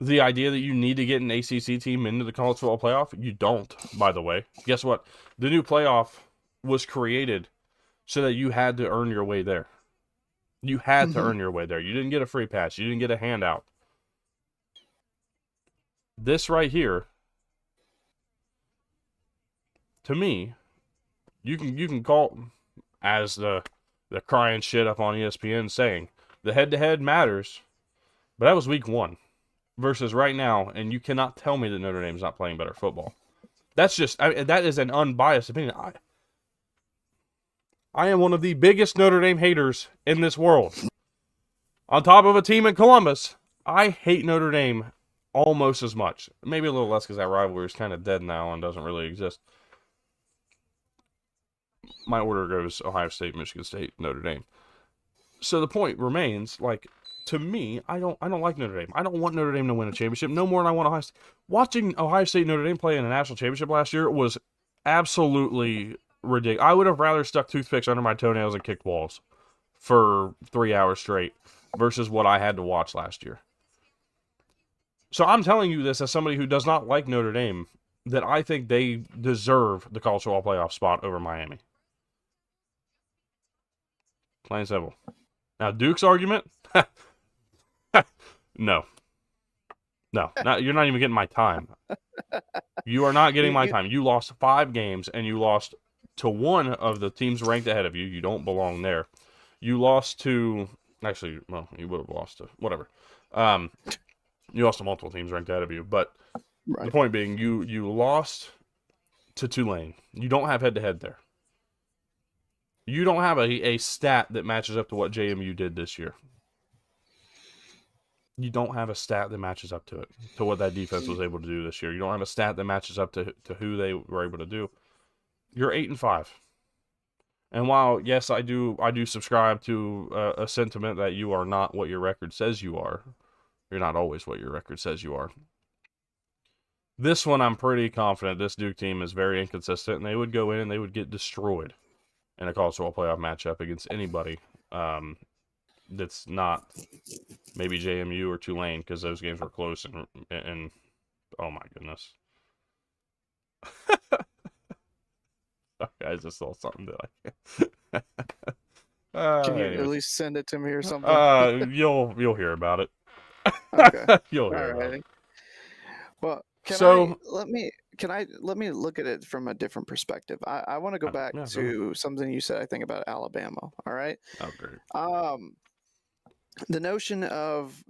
The idea that you need to get an ACC team into the college football playoff? You don't, by the way. Guess what? The new playoff was created so that you had to earn your way there. You had to earn your way there. You didn't get a free pass. You didn't get a handout. This right here, to me, you can call, as the crying shit up on ESPN saying, the head-to-head matters, but that was week 1. versus right now, and you cannot tell me that Notre Dame's not playing better football. That's just, that is an unbiased opinion. I am one of the biggest Notre Dame haters in this world. On top of a team in Columbus, I hate Notre Dame almost as much. Maybe a little less because that rivalry is kind of dead now and doesn't really exist. My order goes Ohio State, Michigan State, Notre Dame. So the point remains, like, to me, I don't like Notre Dame. I don't want Notre Dame to win a championship no more than I want Ohio State. Watching Ohio State and Notre Dame play in a national championship last year was absolutely ridiculous. I would have rather stuck toothpicks under my toenails and kicked walls for 3 hours straight versus what I had to watch last year. So I'm telling you this as somebody who does not like Notre Dame, that I think they deserve the college football playoff spot over Miami. Plain and simple. Now, Duke's argument? No. You're not even getting my time. You are not getting my time. You lost 5 games, and you lost to one of the teams ranked ahead of you. You don't belong there. You lost to... Actually, well, you would have lost to... Whatever. You lost to multiple teams ranked ahead of you. But the point being, you lost to Tulane. You don't have head-to-head there. You don't have a stat that matches up to what JMU did this year. You don't have a stat that matches up to it, to what that defense was able to do this year. You don't have a stat that matches up to who they were able to do. You're 8-5. And while, yes, I do subscribe to a sentiment that you are not what your record says you are, you're not always what your record says you are. This one, I'm pretty confident this Duke team is very inconsistent, and they would go in and they would get destroyed in a college football playoff matchup against anybody that's not maybe JMU or Tulane, because those games were close and oh my goodness. I just saw something that I can't. Can you at least send it to me or something? You'll hear about it. Okay. You'll hear about it. Well, let me look at it from a different perspective. I want to go back to something you said, I think, about Alabama. All right. Oh, great. The notion of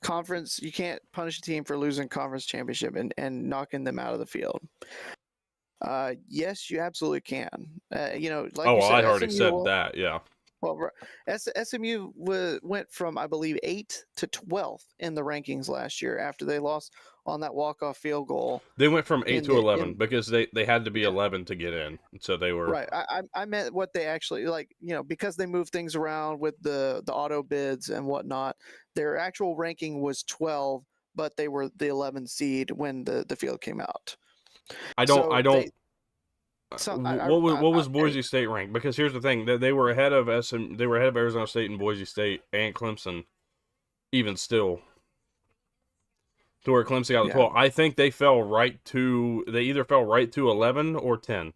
conference, you can't punish a team for losing conference championship and knocking them out of the field. Yes, you absolutely can. Like you said, I already said that. Yeah. Well, SMU went from, I believe, 8th to 12th in the rankings last year after they lost on that walk-off field goal. They went from 8 to 11 because they had to be 11 to get in. So they were... Right. I meant what they actually, because they moved things around with the auto bids and whatnot, their actual ranking was 12, but they were the 11th seed when the field came out. What was Boise State ranked? Because here's the thing: they were ahead of they were ahead of Arizona State and Boise State and Clemson, even still. To where Clemson got the 12. I think they either fell right to 11 or 10.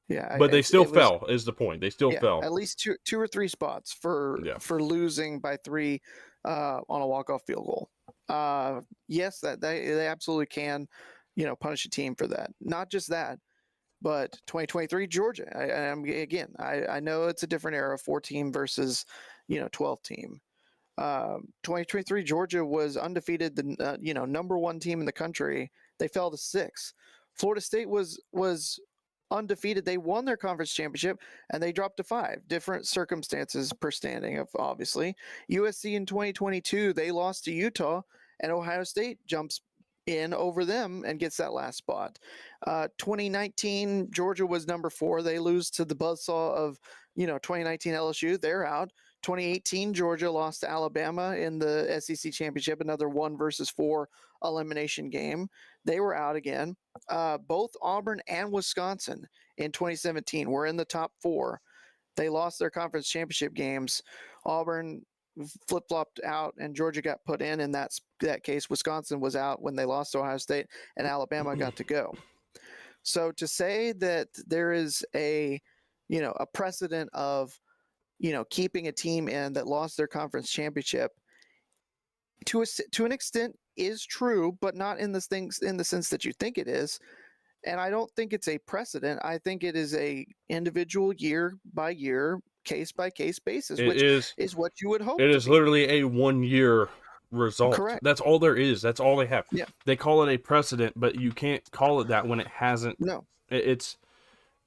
Yeah, but they still fell. Is the point? They still fell at least two or three spots for losing by 3 on a walk-off field goal. Yes, that they absolutely can, punish a team for that. Not just that. But 2023 Georgia, I know it's a different era, 4-team versus 12-team. 2023 Georgia was undefeated, the number 1 team in the country. They fell to 6. Florida State was undefeated. They won their conference championship and they dropped to 5. Different circumstances per standing, obviously. USC in 2022 they lost to Utah, and Ohio State jumps in over them and gets that last spot. 2019 Georgia was number 4. They lose to the buzzsaw of 2019 LSU. They're out. 2018 Georgia lost to Alabama in the SEC championship, another 1-4 elimination game. They were out again. Both Auburn and Wisconsin in 2017 were in the top 4. They lost their conference championship games. Auburn flip-flopped out and Georgia got put in that case. Wisconsin was out when they lost to Ohio State, and Alabama got to go. So to say that there is a precedent of keeping a team in that lost their conference championship to an extent is true, but not in the sense that you think it is. And I don't think it's a precedent. I think it is a individual year by year, case by case basis, which is what you would hope. It is literally a 1-year result. Correct. That's all there is. That's all they have. Yeah. They call it a precedent, but you can't call it that when it hasn't. No. It's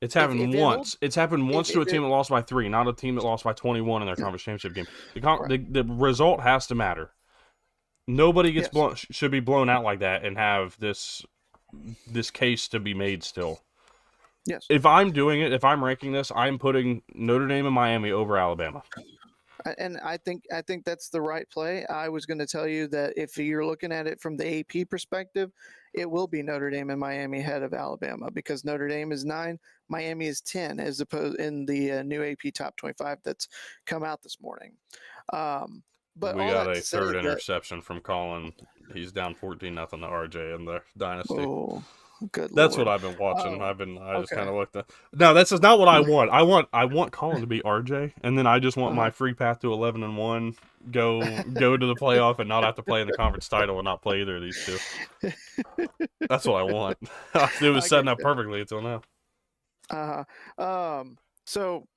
If happened it holds, once. It's happened once to if a team it that lost by 3, not a team that lost by 21 in their yeah, conference championship game. right. The result has to matter. Nobody gets Yes. should be blown out like that and have this case to be made still. Yes. If I'm doing it, if I'm ranking this, I'm putting Notre Dame and Miami over Alabama. And I think that's the right play. I was going to tell you that if you're looking at it from the AP perspective, it will be Notre Dame and Miami ahead of Alabama because Notre Dame is 9, Miami is 10, as opposed in the new AP Top 25 that's come out this morning. But We all got that a to say third that interception from Colin. He's down 14-0 to RJ in the dynasty. oh, good That's Lord. what I've been watching. I just kind Okay. of looked at. No, that's just not what I want. I want Colin to be RJ, and then I just want my free path to 11-1. Go to the playoff and not have to play in the conference title and not play either of these two. That's what I want. It was I setting get up you. perfectly until now. So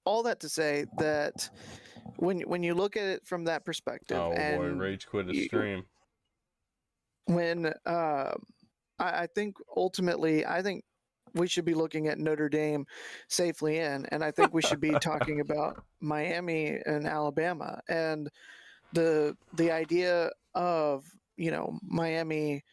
all that to say that when you look at it from that perspective, Oh boy, and rage quit his you, stream. when I think ultimately, I think we should be looking at Notre Dame safely in, and I think we should be talking about Miami and Alabama, and the idea of Miami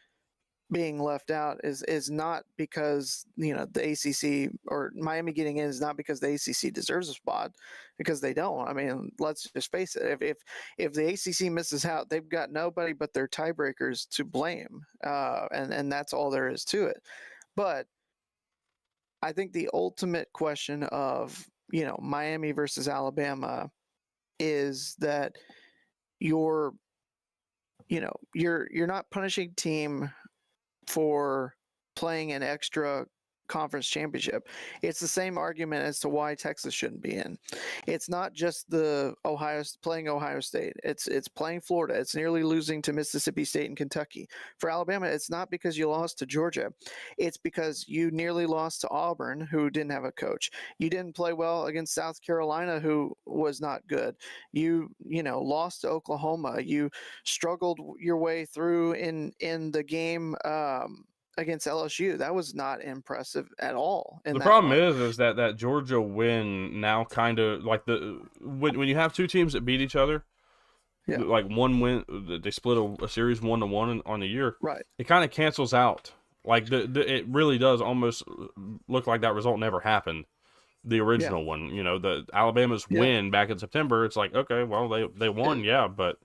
being left out is not because the ACC or Miami getting in is not because the ACC deserves a spot, because they don't. I mean, let's just face it. If the ACC misses out, they've got nobody but their tiebreakers to blame, and that's all there is to it. But I think the ultimate question of Miami versus Alabama is that you're you're not punishing team for playing an extra conference championship. It's the same argument as to why Texas shouldn't be in. It's not just the playing Ohio State. It's playing Florida. It's nearly losing to Mississippi State and Kentucky. For Alabama, it's not because you lost to Georgia. It's because you nearly lost to Auburn, who didn't have a coach. You didn't play well against South Carolina, who was not good. You lost to Oklahoma. You struggled your way through in the game against LSU. That was not impressive at all in The that problem one. is that Georgia win now kind of like when you have two teams that beat each other, Yeah, like one win, they split a series 1-1 on the year. right. It kind of cancels out. Like it really does almost look like that result never happened. The Yeah, original one, the Alabama's yeah. win back in September. It's like, okay, well they won, It, yeah, but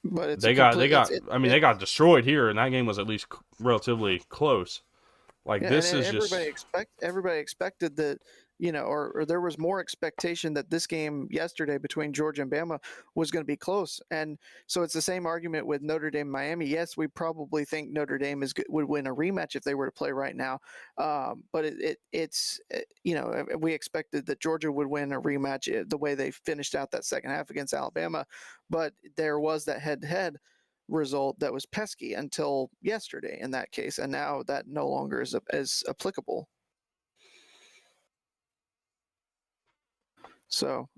but it's a they complete. got. I mean, they got destroyed here, and that game was at least relatively close. Like Yeah, this and is just everybody expected that, or there was more expectation that this game yesterday between Georgia and Bama was going to be close, and so it's the same argument with Notre Dame Miami. Yes, we probably think Notre Dame would win a rematch if they were to play right now, but it's we expected that Georgia would win a rematch the way they finished out that second half against Alabama, but there was that head-to-head result that was pesky until yesterday in that case, and now that no longer is as applicable. So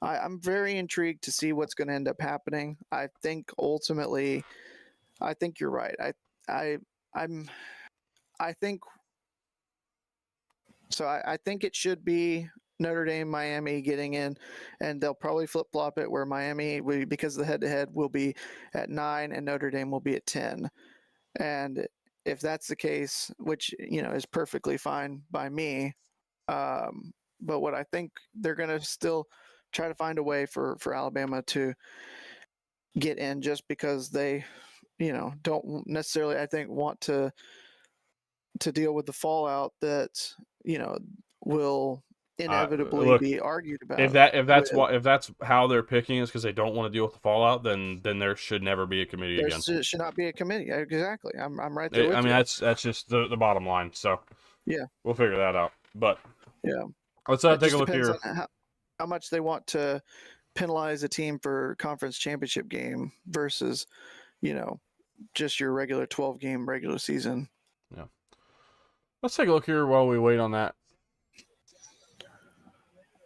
I'm very intrigued to see what's going to end up happening. I think ultimately, I think you're right. I I'm I think so. I think it should be Notre Dame, Miami getting in, and they'll probably flip flop it where Miami, because the head to head will be at 9 and Notre Dame will be at 10. And if that's the case, which is perfectly fine by me, but what I think they're going to still try to find a way for Alabama to get in, just because they don't necessarily, I think, want to deal with the fallout that will inevitably look. be argued If about that if with that's what if that's how they're picking is because they don't want to deal with the fallout, then there should never be a committee there again. should not be a committee. Exactly. I'm right there I with mean you. that's just the bottom line. So Yeah. we'll figure that out. But Yeah. let's It take a just look depends here. on how much they want to penalize a team for conference championship game versus, just your regular 12 game regular season. Yeah. Let's take a look here while we wait on that.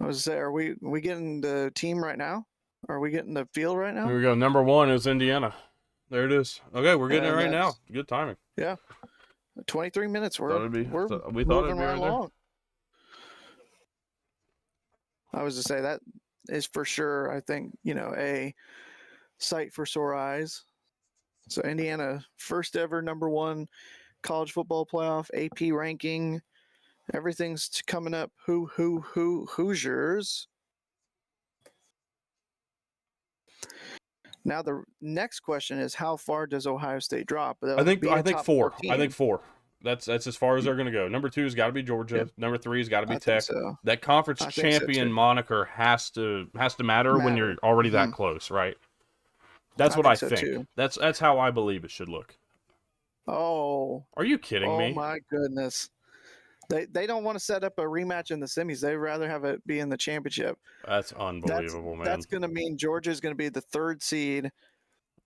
I was there. Are we getting the team right now? Are we getting the field right now? Here we go. Number 1 is Indiana. There it is. Okay, we're getting it right now. Good timing. Yeah. 23 minutes. We thought Moving it'd be right right there. along. I was to say that is for sure, I think, a sight for sore eyes. So Indiana, first ever number 1 college football playoff, AP ranking. Everything's coming up. Hoosiers. Now the next question is, how far does Ohio State drop? I think 4. 14. I think 4. That's as far as they're going to go. Number 2 has got to be Georgia. Yep. Number 3 has got to be Tech. So. That conference champion moniker has to matter when you're already that close, right? That's what I think. Too. That's how I believe it should look. Oh. Are you kidding me? Oh my goodness. They don't want to set up a rematch in the semis. They'd rather have it be in the championship. That's unbelievable, man. That's going to mean Georgia's going to be the 3rd seed,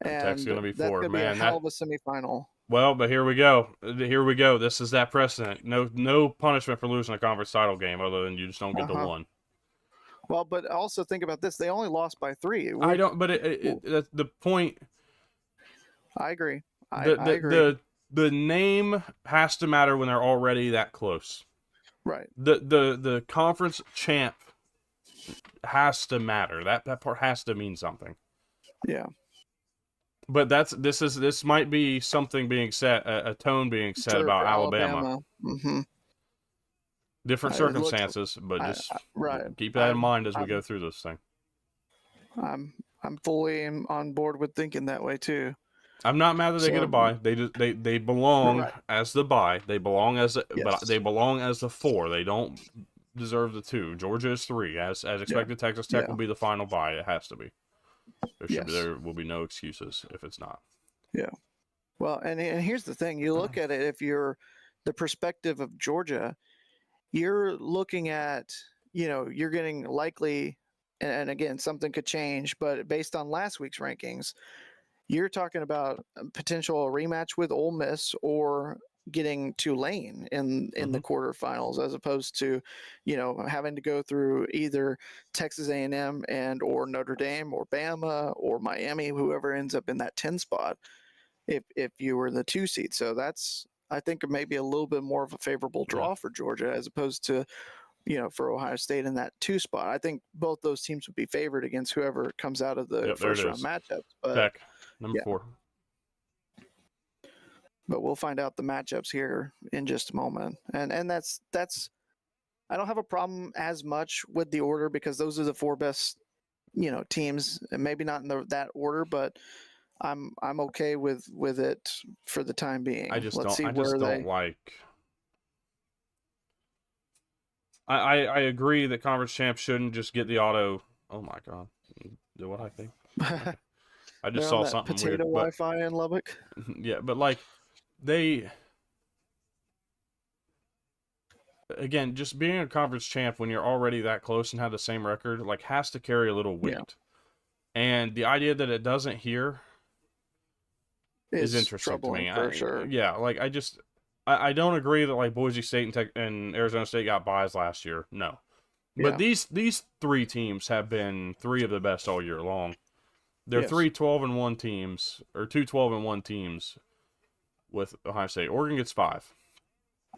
and Tech's going to be 4. That's going to be a hell of a semifinal. Well, but here we go. This is that precedent. No punishment for losing a conference title game, other than you just don't get the 1. Well, but also think about this: they only lost by 3. I don't. But the point. I agree. I agree. The name has to matter when they're already that close. Right. The conference champ has to matter. That part has to mean something. Yeah. But this might be something being set, a tone being set about Alabama. Mm-hmm. Different circumstances, but just keep that in mind as we go through this thing. I'm fully on board with thinking that way too. I'm not mad that they get a bye. They belong as the bye. They belong as but they belong as the 4. They don't deserve the 2. Georgia is 3. As expected, Texas Tech will be the final bye. It has to be. There will be no excuses if it's not. Yeah. Well, and here's the thing. You look at it, if you're the perspective of Georgia, you're looking at, you're getting likely, and again, something could change, but based on last week's rankings, you're talking about a potential rematch with Ole Miss or getting Tulane in the quarterfinals, as opposed to, having to go through either Texas A&M and or Notre Dame or Bama or Miami, whoever ends up in that 10 spot, if you were the 2 seed. So that's, I think, maybe a little bit more of a favorable draw for Georgia, as opposed to, for Ohio State in that 2 spot. I think both those teams would be favored against whoever comes out of the first round matchups. But Tech, number 4. But we'll find out the matchups here in just a moment. And that's I don't have a problem as much with the order, because those are the 4 best, teams, and maybe not in that order, but I'm okay with it for the time being. I agree that conference champs shouldn't just get the auto. Oh my God. Do what I think. I just saw something potato weird. Wi-Fi in Lubbock. Yeah, but again, just being a conference champ when you're already that close and have the same record, has to carry a little weight. Yeah. And the idea that it doesn't here is interesting to me. For sure. Yeah, I don't agree that Boise State and Arizona State got buys last year. No. But these 3 teams have been 3 of the best all year long. They're 3 12-1 teams, or 2 12-1 teams with Ohio State. Oregon gets 5.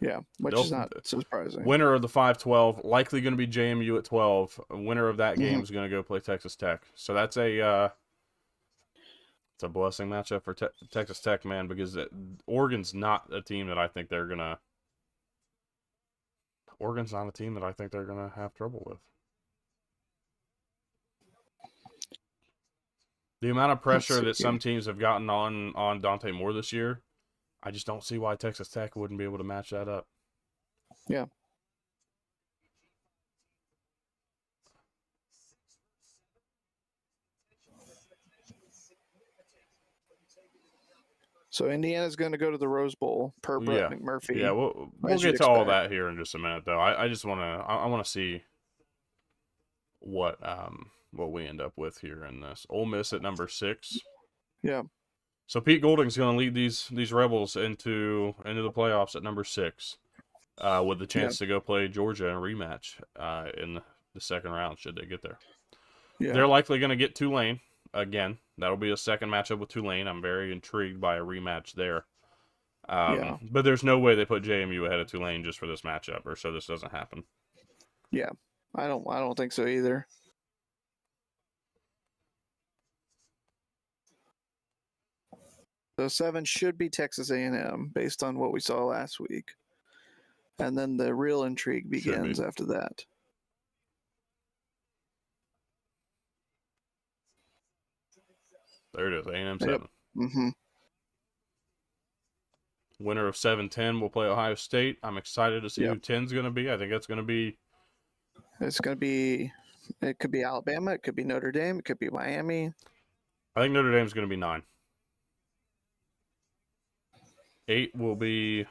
Yeah, which is not surprising. Winner of the 5-12, likely going to be JMU at 12. Winner of that game is going to go play Texas Tech. So that's it's a blessing matchup for Texas Tech, man, because Oregon's not a team that I think they're going to have trouble with. The amount of pressure that some teams have gotten on Dante Moore this year, I just don't see why Texas Tech wouldn't be able to match that up. Yeah. So Indiana's going to go to the Rose Bowl per Brett McMurphy. Yeah, we'll get to all that here in just a minute, though. I just want to see what we end up with here in this. Ole Miss at number 6. Yeah. So Pete Golding's going to lead these Rebels into the playoffs at number 6, with the chance to go play Georgia in a rematch in the second round should they get there. They're likely going to get Tulane again. That'll be a second matchup with Tulane. I'm very intrigued by a rematch there. But there's no way they put JMU ahead of Tulane just for this matchup, or so this doesn't happen. Yeah, I don't think so either. So 7 should be Texas A&M based on what we saw last week, and then the real intrigue begins after that. There it is, A&M 7. Yep. Mm-hmm. Winner of 7-10 will play Ohio State. I'm excited to see who 10's going to be. I think that's going to be... It could be Alabama. It could be Notre Dame. It could be Miami. I think Notre Dame's going to be 9. 8 will be...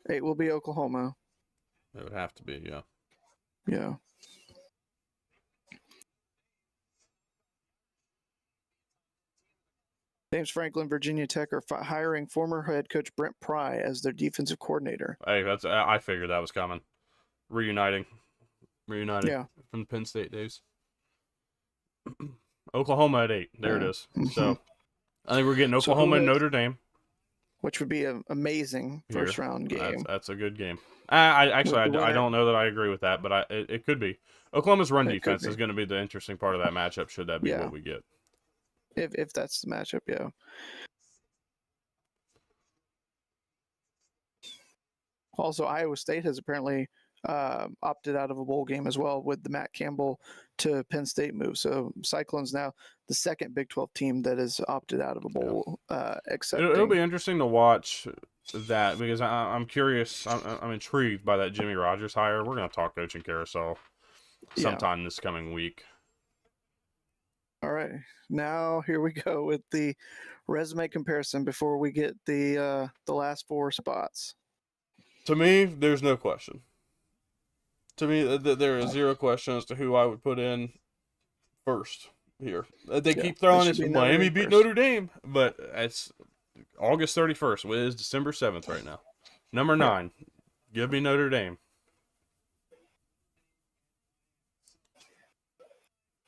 8 will be Oklahoma. It would have to be, yeah. Yeah. James Franklin, Virginia Tech are hiring former head coach Brent Pry as their defensive coordinator. Hey, I figured that was coming. Reuniting from the Penn State days. Oklahoma at 8. There it is. Mm-hmm. So I think we're getting Oklahoma and Notre Dame, which would be an amazing first round game. That's a good game. I don't know that I agree with that, but it could be. Oklahoma's run defense is going to be the interesting part of that matchup. Should that be what we get? If that's the matchup, yeah. Also, Iowa State has apparently opted out of a bowl game as well with the Matt Campbell to Penn State move. So Cyclones now the second Big 12 team that has opted out of a bowl. It'll be interesting to watch that because I'm curious. I'm intrigued by that Jimmy Rogers hire. We're going to talk coaching carousel sometime this coming week. All right, now here we go with the resume comparison before we get the last 4 spots. To me, there's no question. To me, there is zero question as to who I would put in first here. They keep throwing it. Miami beat Notre Dame, but it's August 31st. It is December 7th right now. Number 9, give me Notre Dame.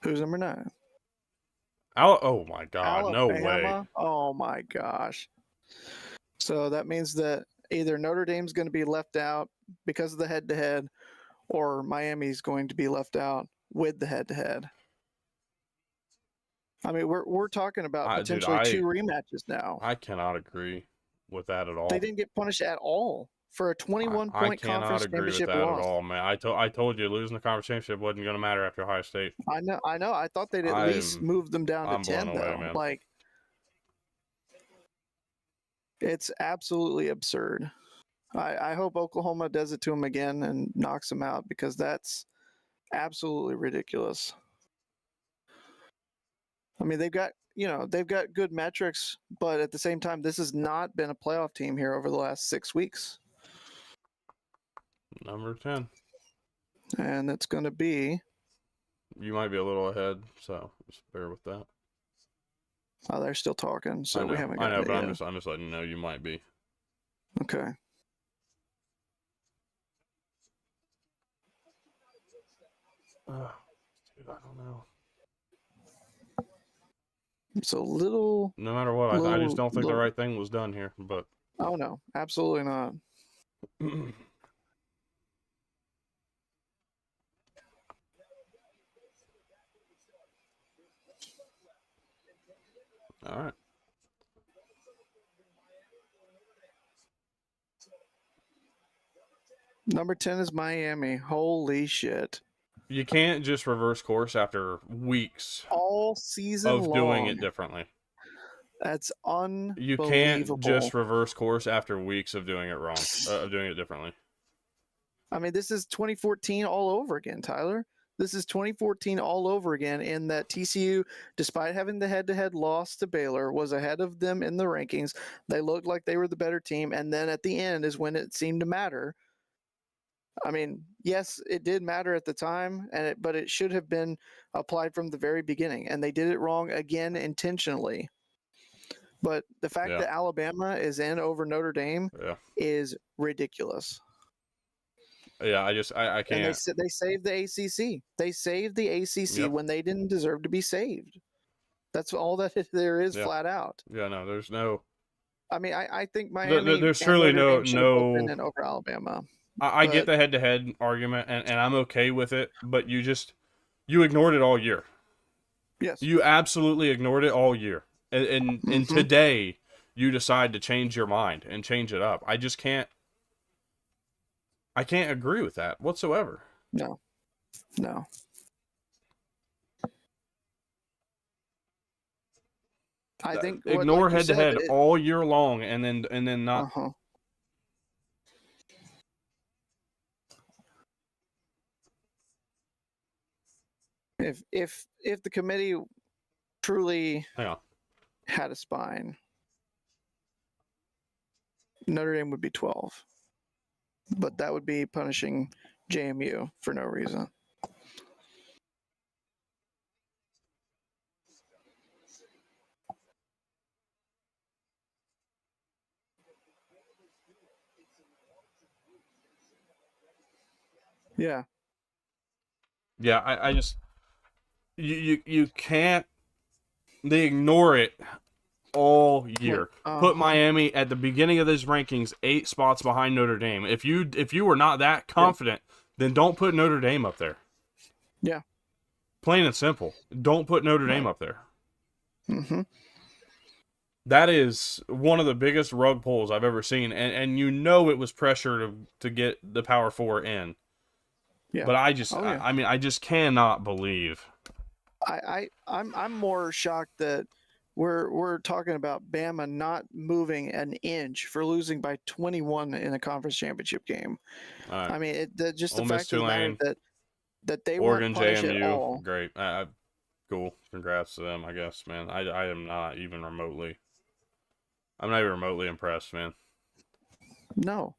Who's number 9? Oh my God! Alabama? No way! Oh my gosh! So that means that either Notre Dame's going to be left out because of the head-to-head, or Miami's going to be left out with the head-to-head. I mean, we're talking about potentially 2 rematches now. I cannot agree with that at all. They didn't get punished at all for a 21-point conference championship loss. I cannot agree with that at all, man. I told you losing the conference championship wasn't going to matter after Ohio State. I know. I thought they'd at least move them down to 10, though. Man. Like, it's absolutely absurd. I hope Oklahoma does it to them again and knocks them out because that's absolutely ridiculous. I mean, they've got good metrics, but at the same time, this has not been a playoff team here over the last 6 weeks. Number 10. And it's going to be... You might be a little ahead, so just bear with that. Oh, they're still talking, so we haven't got it but yet. I'm just letting you know you might be. Okay. Dude, I don't know. It's a little... No matter what, I just don't think the right thing was done here, but... Oh, no. Absolutely not. All right. Number 10 is Miami. Holy shit. You can't just reverse course after weeks all season of long. Doing it differently. That's unbelievable. You can't just reverse course after weeks of doing it wrong, of doing it differently. I mean, this is 2014 all over again, Tyler. This is 2014 all over again in that TCU, despite having the head-to-head loss to Baylor, was ahead of them in the rankings. They looked like they were the better team, and then at the end is when it seemed to matter. I mean, yes, it did matter at the time, but it should have been applied from the very beginning, and they did it wrong again intentionally. But the fact that Alabama is in over Notre Dame is ridiculous. Yeah, I And can't. they saved the ACC. They saved the ACC Yep. when they didn't deserve to be saved. That's all that there is, Yeah. flat out. Yeah. No, there's no. I mean, I think Miami There's and surely Notre Dame should have both been no. in over Alabama. I get But the head-to-head argument, and I'm okay with it, but you ignored it all year. yes, You absolutely ignored it all year, and hmm today you decide to change your mind and change it up. I just can't. I can't agree with that whatsoever. no, no. I think what, Ignore like you head to said, head all year long, and then not. uh-huh. If the committee truly Hang on. had a spine, Notre Dame would be 12, but that would be punishing JMU for no reason. Yeah. Yeah, I just you can't. They ignore it all year. Put Uh-huh. Miami at the beginning of these rankings 8 spots behind Notre Dame. If you were not that Yeah. confident, then don't put Notre Dame up there. Yeah. Plain and simple. Don't put Notre Dame Right. up there. Mm-hmm. That is one of the biggest rug pulls I've ever seen, and you know it was pressure to get the Power Four in. Yeah. But Oh yeah. I mean, I just cannot believe. I'm more shocked that we're talking about Bama not moving an inch for losing by 21 in a conference championship game. All right, I mean, just the Ole Miss, fact of the matter Tulane, that they weren't Oregon, punished at JMU, all. great. Cool. Congrats to them, I guess, man. I am not even remotely. I'm not even remotely impressed, man. No.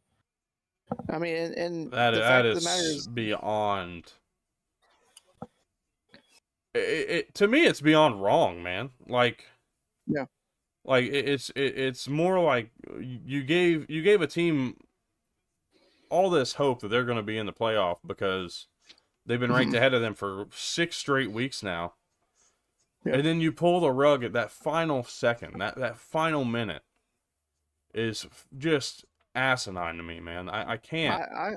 I mean, and the That fact of the matter is is, beyond. To me, it's beyond wrong, man. yeah. It's more like you gave a team all this hope that they're going to be in the playoff because they've been ranked Mhm. ahead of them for 6 straight weeks now. Yeah. And then you pull the rug at that final second, that final minute is just asinine to me, man. I can't. I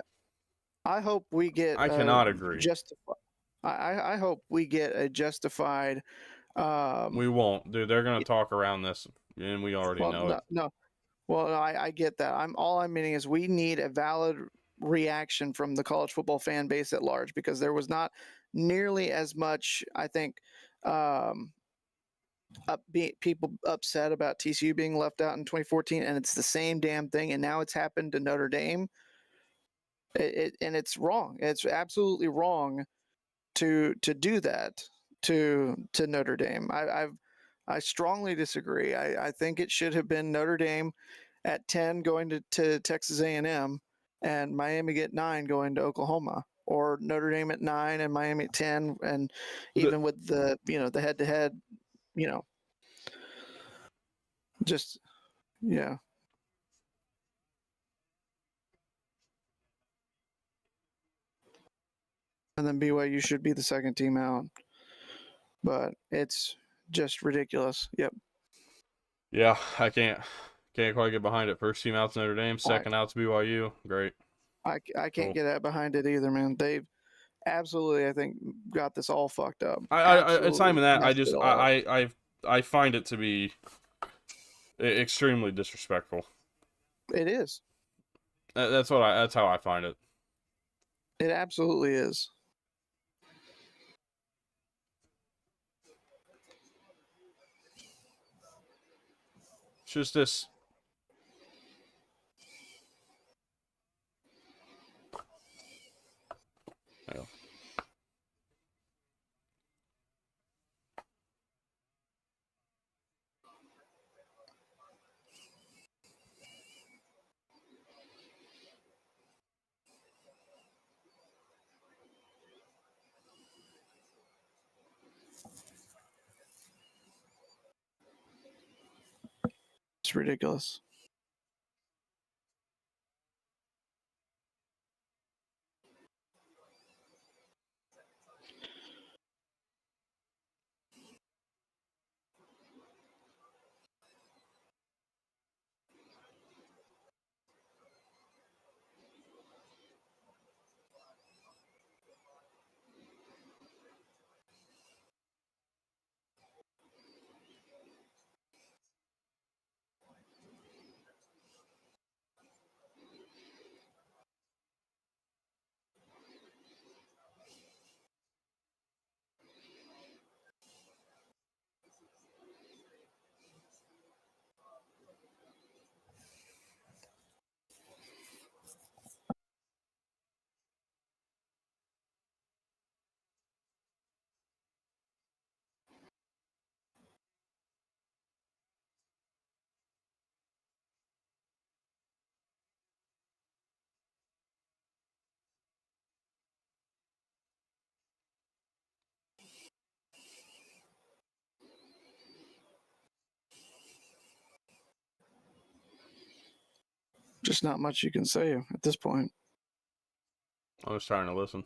I hope we get I cannot agree. I hope we get a justified. We won't, dude. They're gonna talk around this, and we already Well, know it. no. Well, no, I get that. I'm meaning is we need a valid reaction from the college football fan base at large because there was not nearly as much, I think, um, people upset about TCU being left out in 2014, and it's the same damn thing, and now it's happened to Notre Dame. And it's wrong. It's absolutely wrong to do that to Notre Dame. I strongly disagree. I think it should have been Notre Dame at 10 going to Texas A&M and Miami get 9 going to Oklahoma, or Notre Dame at 9 and Miami at 10, and The, even with the the head to head, you know, just yeah. And then BYU should be the second team out, but it's just ridiculous. Yep. yeah, I can't quite get behind it. First team out's Notre Dame, I second out's BYU. Great, I can't cool. get that behind it either, man. They've absolutely, I think, got this all fucked up. It's not Absolutely even that. messed it all up. I find it to be extremely disrespectful. It is. That's how I find it. It absolutely is. It's just this. You know, It's ridiculous. just not much you can say at this point. I was trying to listen.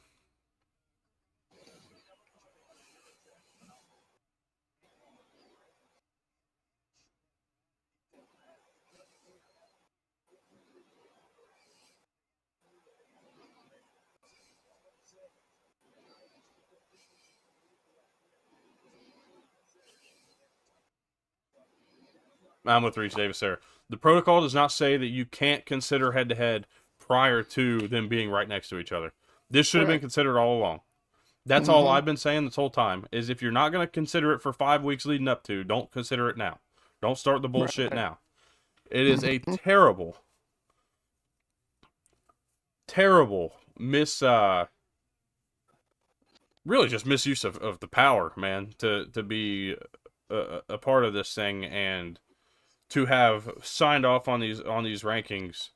I'm with Reese Davis there. The protocol does not say that you can't consider head-to-head prior to them being right next to each other. This should have been considered all along. That's all I've been saying this whole time, is if you're not going to consider it for 5 weeks leading up to, don't consider it now. Don't start the bullshit now. It is a terrible really just misuse of the power, man, to be a part of this thing and to have signed off on these rankings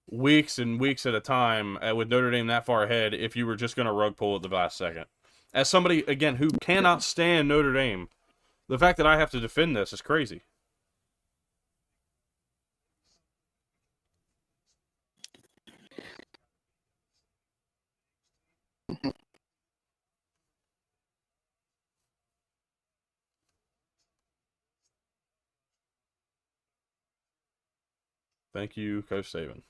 weeks and weeks at a time with Notre Dame that far ahead if you were just going to rug pull at the last second. As somebody, again, who cannot stand Notre Dame, the fact that I have to defend this is crazy. Thank you, Coach Saban.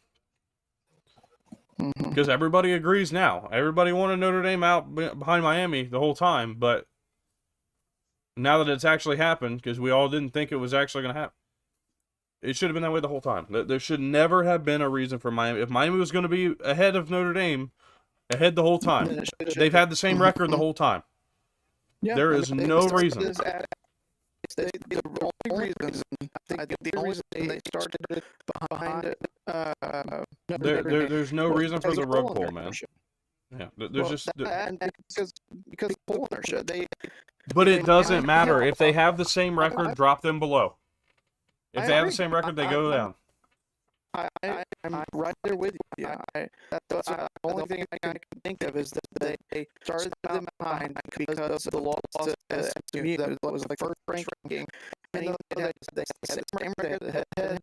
Because everybody agrees now. Everybody wanted Notre Dame out behind Miami the whole time, but now that it's actually happened, because we all didn't think it was actually going to happen, it should have been that way the whole time. There should never have been a reason for Miami. If Miami was going to be ahead of Notre Dame, ahead the whole time, they've had the same record the whole time. Yeah, there is no reason. The only reason they started behind there's no reason for the rug pull, man. Yeah, there's just because full ownership. But it doesn't matter if they have the same record. Drop them below. If they have the same record, they go down. I'm right there with you. The only thing I can think of is that they started them behind because of the loss to SMU. That was the first ranking, and they had the same record head.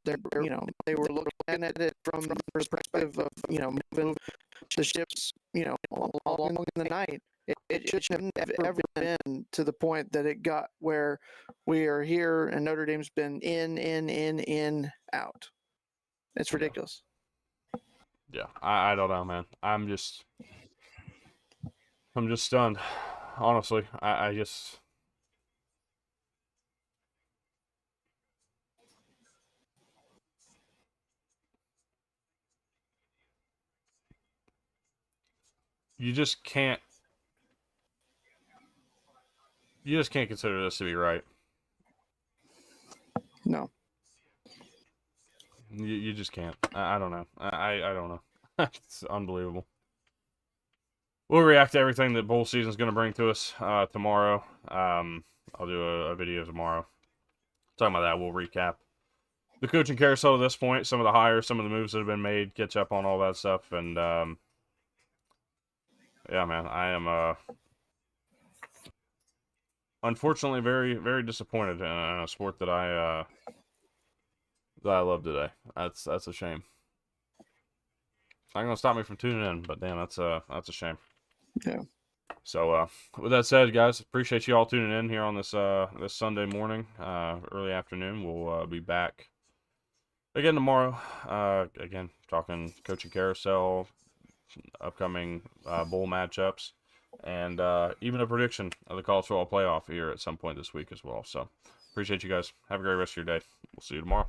They were looking at it from the perspective of moving the ships along in the night. It shouldn't have ever been to the point that it got where we are here and Notre Dame's been in, out. It's ridiculous. Yeah, I don't know, man. I'm just stunned. Honestly, I just... You just can't consider this to be right. No. You just can't. I don't know. I don't know. It's unbelievable. We'll react to everything that bowl season is going to bring to us tomorrow. I'll do a video tomorrow talking about that. We'll recap the coaching carousel at this point, some of the hires, some of the moves that have been made, catch up on all that stuff, and yeah, man, I am unfortunately very, very disappointed in a sport that I love today. That's a shame. It's not gonna stop me from tuning in, but damn, that's a shame. Yeah. So with that said, guys, appreciate you all tuning in here on this this Sunday morning, early afternoon. We'll be back again tomorrow. Again, talking coaching carousel, upcoming bowl matchups, and even a prediction of the college football playoff here at some point this week as well. So appreciate you guys. Have a great rest of your day. We'll see you tomorrow.